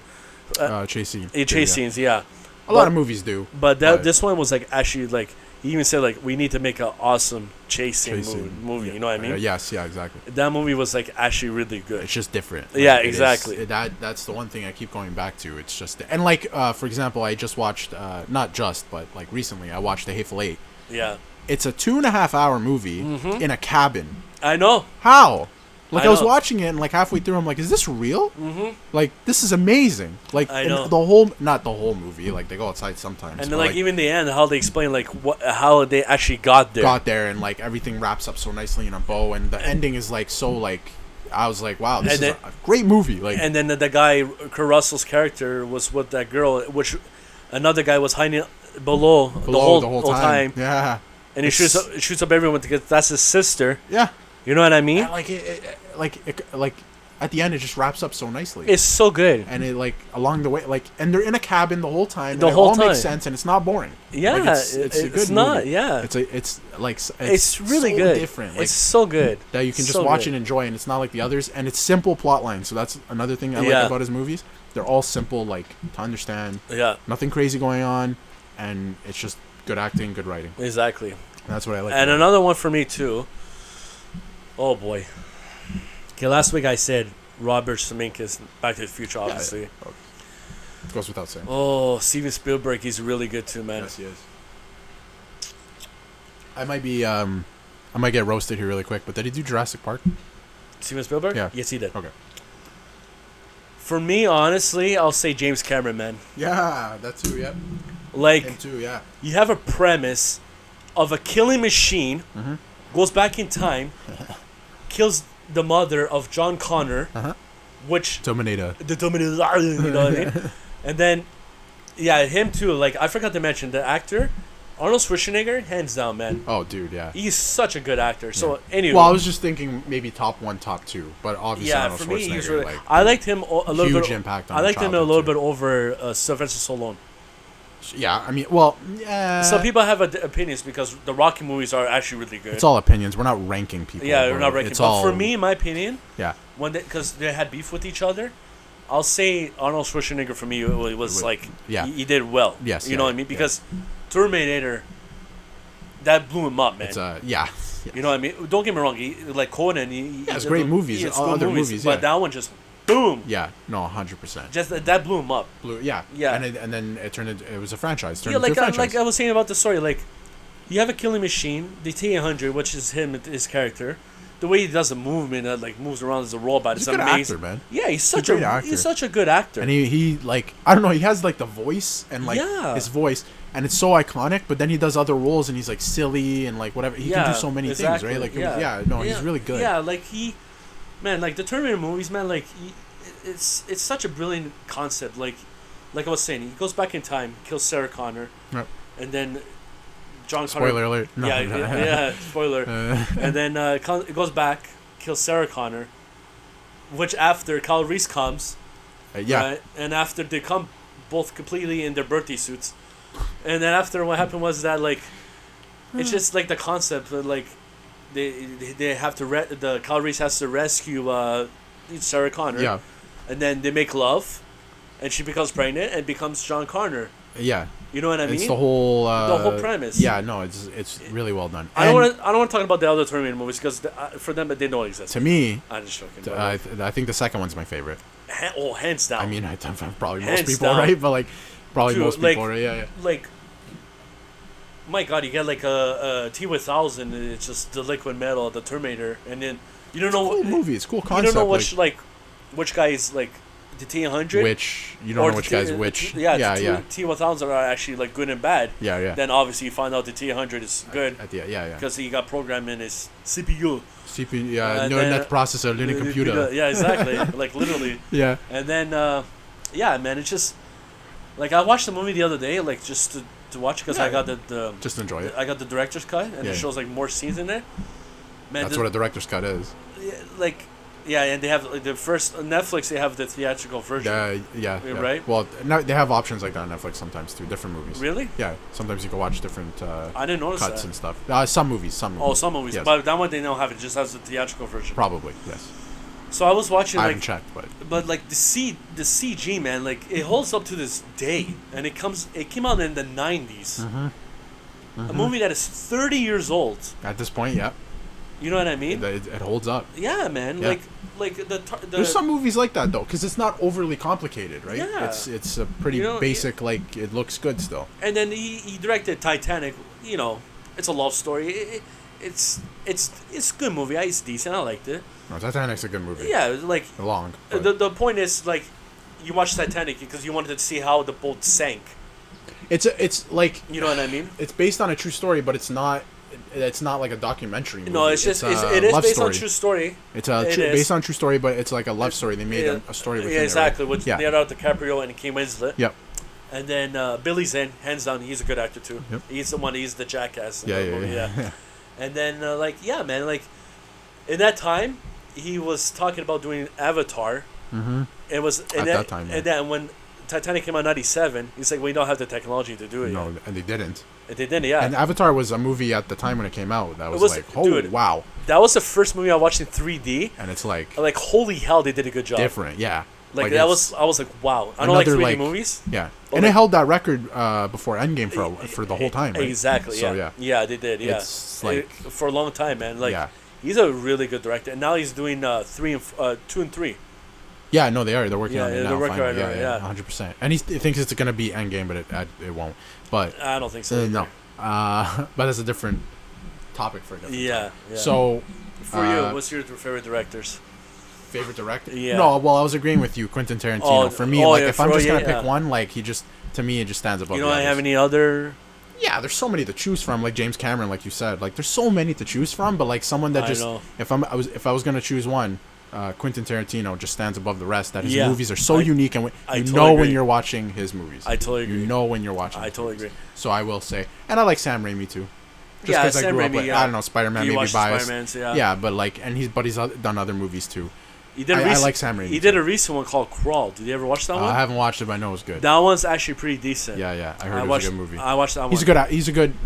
Chase scene. Chase scenes, yeah. A lot of movies do. But this one was like actually like he even said like we need to make an awesome chasing movie. Yeah. You know what I mean? Yes, yeah, exactly. That movie was like actually really good. It's just different. Yeah, exactly. That's the one thing I keep going back to. It's just and like for example, I just watched not just but like recently I watched The Hateful Eight. Yeah. It's a 2.5 hour movie in a cabin. I know. How? Like I was watching it and like halfway through I'm like, is this real? Mm-hmm. Like this is amazing. Like I know. not the whole movie. Like they go outside sometimes. And then like even the end, how they explain like how they actually got there. And like everything wraps up so nicely in a bow, and the ending is like so like I was like, wow, this is a great movie. Like and then the guy Kurt Russell's character was with that girl, which another guy was hiding below the whole time. Yeah. And he shoots up everyone because that's his sister. Yeah. You know what I mean? And like at the end it just wraps up so nicely. It's so good. And it like along the way and they're in a cabin the whole time. The whole time makes sense and it's not boring. Yeah, like it's a good not. movie. Yeah, it's really so good. Different. Like, it's so good that you can just watch and enjoy, and it's not like the others. And it's simple plot lines. So that's another thing I like about his movies. They're all simple, like to understand. Yeah, nothing crazy going on, and it's just good acting, good writing. Exactly. That's what I like. And another one for me too. Oh boy. Okay, last week I said Robert Zemeckis, Back to the Future, obviously. Yeah. It goes without saying. Oh, Steven Spielberg, he's really good too, man. Yes, he is. I might get roasted here really quick, but did he do Jurassic Park? Steven Spielberg? Yeah. Yes, he did. Okay. For me, honestly, I'll say James Cameron, man. Yeah, that too, yeah. Like, him too, yeah. You have a premise of a killing machine, goes back in time, kills the mother of John Connor, which Terminator. The Terminator, you know what I mean? And then, yeah, him too. Like I forgot to mention the actor, Arnold Schwarzenegger, hands down, man. Oh, dude, yeah. He's such a good actor. So anyway, well, I was just thinking maybe top 1, top 2, but obviously Arnold for me, Schwarzenegger. he's really, I liked him a little huge bit. Impact on I liked him a little too. bit over Sylvester Stallone. Yeah, I mean, well, some people have opinions because the Rocky movies are actually really good. It's all opinions. We're not ranking people. Yeah, we're not ranking. But for me, in my opinion, yeah, because they had beef with each other, I'll say Arnold Schwarzenegger for me it was like he did well. Yes, you know what I mean? Because Terminator, that blew him up, man. It's yeah. You know what I mean? Don't get me wrong. He, like Conan, he has great movies. Other movies, but that one just boom. Yeah, no, 100%. Just that blew him up. Yeah, Yeah. and then it turned into, it was a franchise. Turned Yeah, into a franchise. like I was saying about the story, like you have a killing machine, the T-800, which is his character. The way he does the movement, like moves around as a robot, He's it's a good amazing. actor, man. Yeah, he's a great actor. he's such a good actor. And he like, I don't know, he has like the voice and like Yeah. his voice, and it's so iconic. But then he does other roles and he's like silly and like whatever. He can do so many things, right? Like he's really good. Yeah, like like the Terminator movies, man, like it's such a brilliant concept. Like I was saying, he goes back in time, kills Sarah Connor, Yep. and then John Connor. Spoiler alert. No, Yeah, spoiler. And then it goes back, kills Sarah Connor, which after Kyle Reese comes, right? And after they come both completely in their birthday suits, and then after what happened was that like, it's just like the concept that like, they have to the Kyle Reese has to rescue Sarah Connor, Yeah. and then they make love, and she becomes pregnant and becomes John Connor. Yeah. You know what I mean? It's the whole premise. Yeah, no, it's really well done. I don't want to talk about the other Terminator movies because for them they don't exist. To me, I'm just joking. I think the second one's my favorite. Hands down. I mean, probably Hands most people, down. right? But like, probably Dude, most people, right? Yeah. Like, my God, you get like a T-1000. It's just the liquid metal of the Terminator, and then you don't know Cool what movie. It's cool you concept. don't know which guy is like the T-100. Which you don't know which guy's which. Yeah. T-1000s are actually like good and bad. Yeah. Then obviously you find out the T-100 is good. Yeah. Because he got programmed in his CPU. CPU, net processor, learning computer. Yeah, exactly. Like literally. Yeah. And then, man, it's just like I watched the movie the other day, like just to watch because I got the just enjoy it. I got the director's cut, and it shows like more scenes in there. Man, that's what a director's cut is. And they have like, the first on Netflix. They have the theatrical version. Yeah. Right. Well, now they have options like that on Netflix sometimes too. Different movies. Really? Yeah. Sometimes you can watch different. I didn't notice cuts that. and stuff. Some movies. Oh, some movies. Yes. But that one they don't have. It just has the theatrical version. Probably yes. So I was watching. I like, haven't checked, but like the CG, man, like it holds up to this day, and it came out in the 90s. A movie that is 30 years old. At this point, yeah. You know what I mean? It holds up. Yeah, man. Yeah. Like the There's some movies like that though, because it's not overly complicated, right? Yeah. It's a pretty basic. Like it looks good still. And then he directed Titanic. You know, it's a love story. It's a good movie. It's decent. I liked it. No, Titanic's a good movie. Yeah, like long. The point is like, you watch Titanic because you wanted to see how the boat sank. It's like, you know what I mean. It's based on a true story, but it's not. It's not like a documentary movie. No, it is based on true story. It's based on true story, but it's like a love story. They made a story within exactly. it, right? With Leonardo DiCaprio and Kate Winslet. Yep. And then Billy Zane, hands down, he's a good actor too. Yep. He's the jackass. Yeah. And then man, like in that time, he was talking about doing Avatar. Mm-hmm. It was at that time. Yeah. And then when Titanic came out in '97, he's like, we don't have the technology to do it. No, yet. and they didn't. They didn't, yeah. And Avatar was a movie at the time when it came out. That was like, oh, dude, wow. That was the first movie I watched in 3D. And it's like holy hell, they did a good job. Different, yeah. I was like, wow. I don't like 3D movies. Yeah. And it held that record before Endgame for the whole time, right? Exactly, so, yeah. Yeah, they did, yeah. It's like for a long time, man. Like, he's a really good director. And now he's doing 2 and 3. Yeah, no, they are. They're working on it now. They're working on it, yeah, 100%. And he thinks it's going to be Endgame, but it won't. But I don't think so. No. But that's a different topic for a different time. Yeah. So, for you, what's your favorite directors? Favorite director? Yeah. No, well, I was agreeing with you, Quentin Tarantino. For me, if I'm just going to pick one, like, to me, it just stands above the others. You don't have any other... Yeah, there's so many to choose from, like James Cameron, like you said. Like, there's so many to choose from, but, like, someone that just... If I was going to choose one... Quentin Tarantino just stands above the rest. That his movies are so unique, and you know when you're watching his movies. I totally agree. You know when you're watching. I totally agree. So I will say, and I like Sam Raimi too. Just because I grew up with, I don't know, Spider-Man, maybe biased. Yeah, but like, he's done other movies too. I like Sam Raimi. He did a recent one called Crawl. Did you ever watch that one? I haven't watched it, but I know it's good. That one's actually pretty decent. Yeah. I heard it was a good movie. I watched that one. He's a good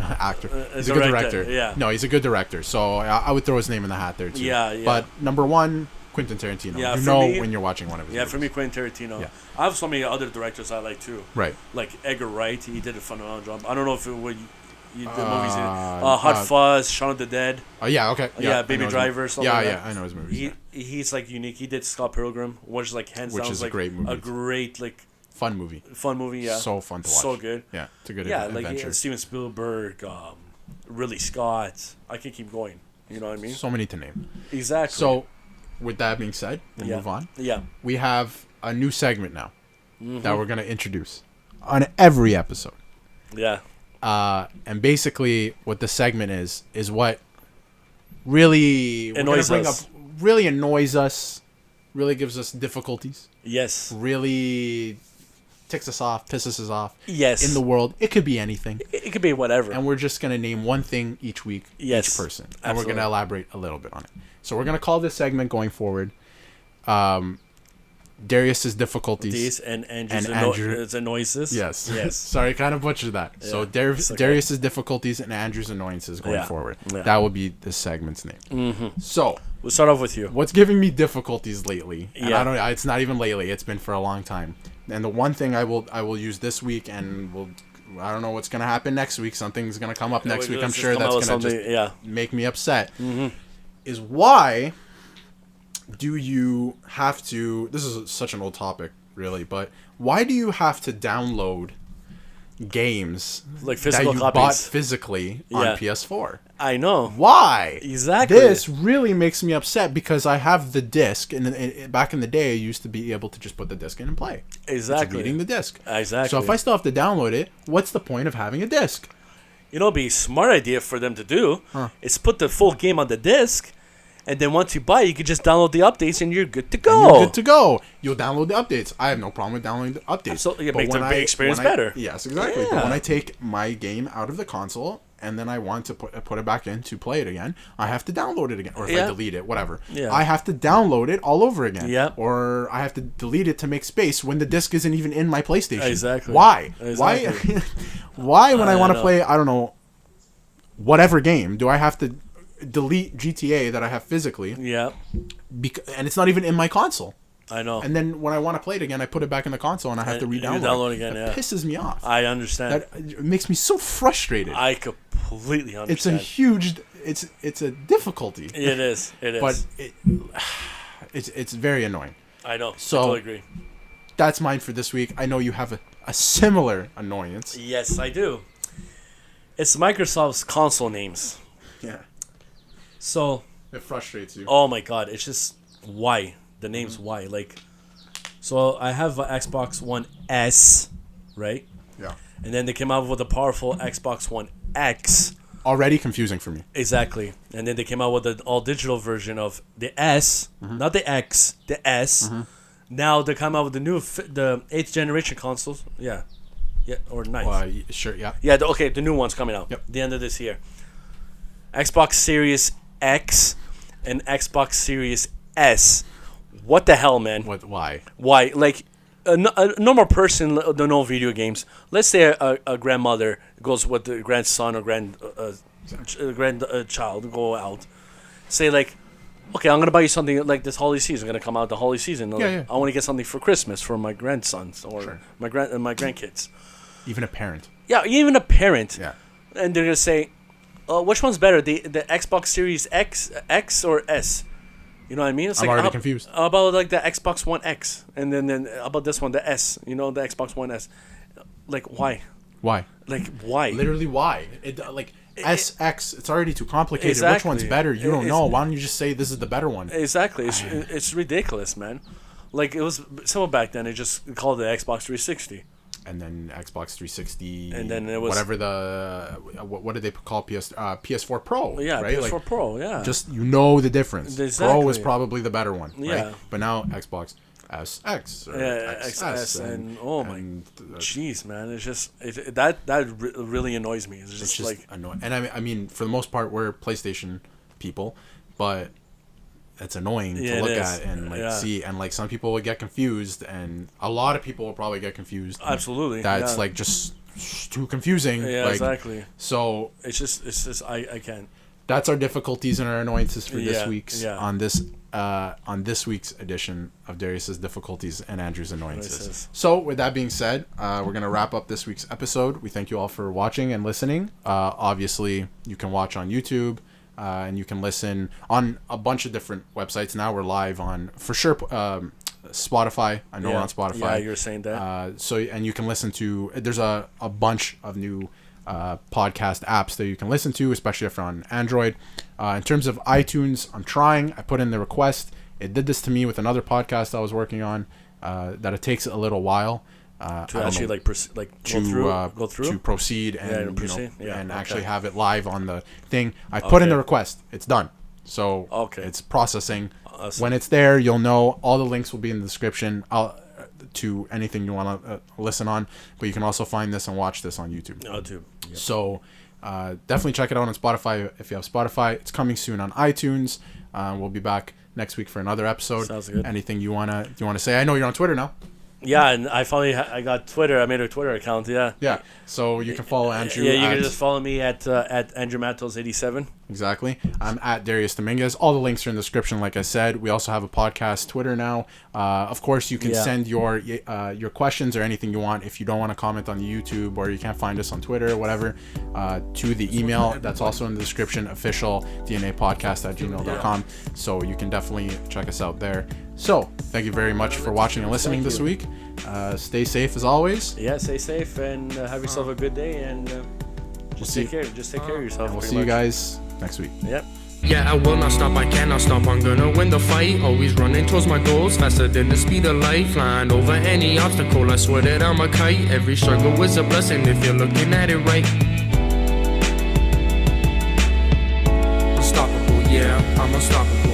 actor. He's a good director. Yeah. No, he's a good director. So I would throw his name in the hat there too. Yeah. But number one, Quentin Tarantino. Yeah, when you're watching one of his movies. For me, Quentin Tarantino. Yeah. I have so many other directors I like too. Right. Like Edgar Wright, he did a phenomenal job. I don't know if The movies. Hot Fuzz, Shaun of the Dead. Oh yeah, okay. Yeah, Baby Driver. Something like that. I know his movies. He's like unique. He did Scott Pilgrim, which is like hands down is like a great movie. A great like fun movie. Yeah. So fun to watch. So good. Yeah, it's a good like adventure. Steven Spielberg, Ridley Scott. I can keep going. You know what I mean? So many to name. Exactly. So, with that being said, we'll move on. Yeah. We have a new segment now that we're going to introduce on every episode. Yeah. And basically, what the segment is what really annoys us. Really annoys us, really gives us difficulties. Yes. Really ticks us off, pisses us off. Yes. In the world, it could be anything. It could be whatever. And we're just going to name one thing each week, each person. And Absolutely. we're going to elaborate a little bit on it. So we're going to call this segment going forward Darius's difficulties and Andrew's annoyances. Yes. Yes. Sorry, I kind of butchered that. Yeah, so okay. Darius's difficulties and Andrew's annoyances going forward. Yeah. That will be this segment's name. So we'll start off with you. What's giving me difficulties lately? And Yeah. it's not even lately. It's been for a long time. And the one thing I will use this week, and I don't know what's gonna happen next week. Something's gonna come up next week. I'm sure that's gonna just make me upset. Is why do you have to? This is such an old topic, really, but why do you have to download games like physical that you copies bought physically on PS4? I know. Why? Exactly. This really makes me upset because I have the disc, and back in the day, I used to be able to just put the disc in and play. Exactly. Reading the disc. Exactly. So if I still have to download it, what's the point of having a disc? You know, it'd be a smart idea for them to do is put the full game on the disc, and then once you buy it, you can just download the updates, and you're good to go. And you're good to go. You'll download the updates. I have no problem with downloading the updates. So it makes the experience better. Yes, exactly. Yeah. But when I take my game out of the console and then I want to put it back in to play it again, I have to download it again. Or if I delete it, whatever. Yeah. I have to download it all over again. Yeah. Or I have to delete it to make space when the disc isn't even in my PlayStation. Exactly. Why? Exactly. Why when I want to play, I don't know, whatever game, do I have to delete GTA that I have physically? Yeah. And it's not even in my console. I know. And then when I want to play it again, I put it back in the console and I have to re-download download again. That pisses me off. I understand. It makes me so frustrated. I completely understand. It's a huge. It's a difficulty. It is. It is. But it's very annoying. I know. So I totally agree. That's mine for this week. I know you have a similar annoyance. Yes, I do. It's Microsoft's console names. Yeah. So. It frustrates you. Oh my god! It's just why the name's why like. So I have an Xbox One S, right? Yeah. And then they came out with a powerful Xbox One X. Already confusing for me. Exactly. And then they came out with an all-digital version of the S, not the X, the S. Now they come out with the 8th generation consoles. Yeah, or 9th. Sure, yeah. Yeah, the new one's coming out. Yep. The end of this year. Xbox Series X and Xbox Series S. What the hell, man? Why? Why? Like, a normal person don't know video games. Let's say a grandmother goes with the grandson or grandchild go out. Say like, okay, I'm gonna buy you something like this holiday season. Gonna come out the holiday season. Yeah. I want to get something for Christmas for my grandsons or my grandkids. Even a parent. Yeah, even a parent. Yeah. And they're gonna say, which one's better, the Xbox Series X or S? You know what I mean? It's I'm already confused. About like the Xbox One X, and then about this one, the S. You know, the Xbox One S. Like why? Why? Like why? Literally why? SX. It's already too complicated. Exactly. Which one's better? You don't know. Why don't you just say this is the better one? Exactly. It's ridiculous, man. Like it was simple back then. They just called it Xbox 360. And then Xbox 360, and then it was whatever what did they call PS4 Pro? Yeah, right? PS4 Pro. Yeah, just the difference. Exactly. Pro is probably the better one, yeah. Right? But now Xbox SX, or XS, and oh my, jeez, man, it's just that really annoys me. It's just like annoying. And I mean, for the most part, we're PlayStation people, but it's annoying to look at and see, and like some people would get confused, and a lot of people will probably get confused. Absolutely, that's like just too confusing. Yeah, like, exactly. So it's just I can't. that's our difficulties and our annoyances for this week's yeah. on this week's edition of Darius's difficulties and Andrew's annoyances. So with that being said, we're gonna wrap up this week's episode. We thank you all for watching and listening. Obviously, you can watch on YouTube. And you can listen on a bunch of different websites. Now we're live on, for sure, Spotify. I know we're on Spotify. Yeah, you're saying that. And you can listen to, there's a bunch of new podcast apps that you can listen to, especially if you're on Android. In terms of iTunes, I'm trying. I put in the request. It did this to me with another podcast I was working on, that it takes a little while. To actually go through to proceed and and actually have it live on the thing. I put in the request. It's done. So it's processing. When it's there, you'll know. All the links will be in the description to anything you want to listen on. But you can also find this and watch this on YouTube. YouTube. Yep. So definitely check it out on Spotify if you have Spotify. It's coming soon on iTunes. We'll be back next week for another episode. Sounds good. Anything you wanna say? I know you're on Twitter now. Yeah, and I finally I got Twitter. I made a Twitter account. Yeah. So you can follow Andrew. Yeah, you can just follow me at Andrew Matos 87. Exactly. I'm at Darius Dominguez. All the links are in the description. Like I said, we also have a podcast Twitter now. Of course, you can send your questions or anything you want if you don't want to comment on the YouTube or you can't find us on Twitter or whatever, to the email that's also in the description, OfficialDNAPodcast@gmail.com. So you can definitely check us out there. So thank you very much for watching and listening this week. Stay safe as always. Yeah, stay safe and have yourself a good day and just take care of yourself. We'll see you guys next week. Yep. Yeah, I will not stop, I cannot stop, I'm gonna win the fight. Always running towards my goals, faster than the speed of light. Flying over any obstacle, I swear that I'm a kite. Every struggle is a blessing if you're looking at it right. Unstoppable, yeah, I'm unstoppable.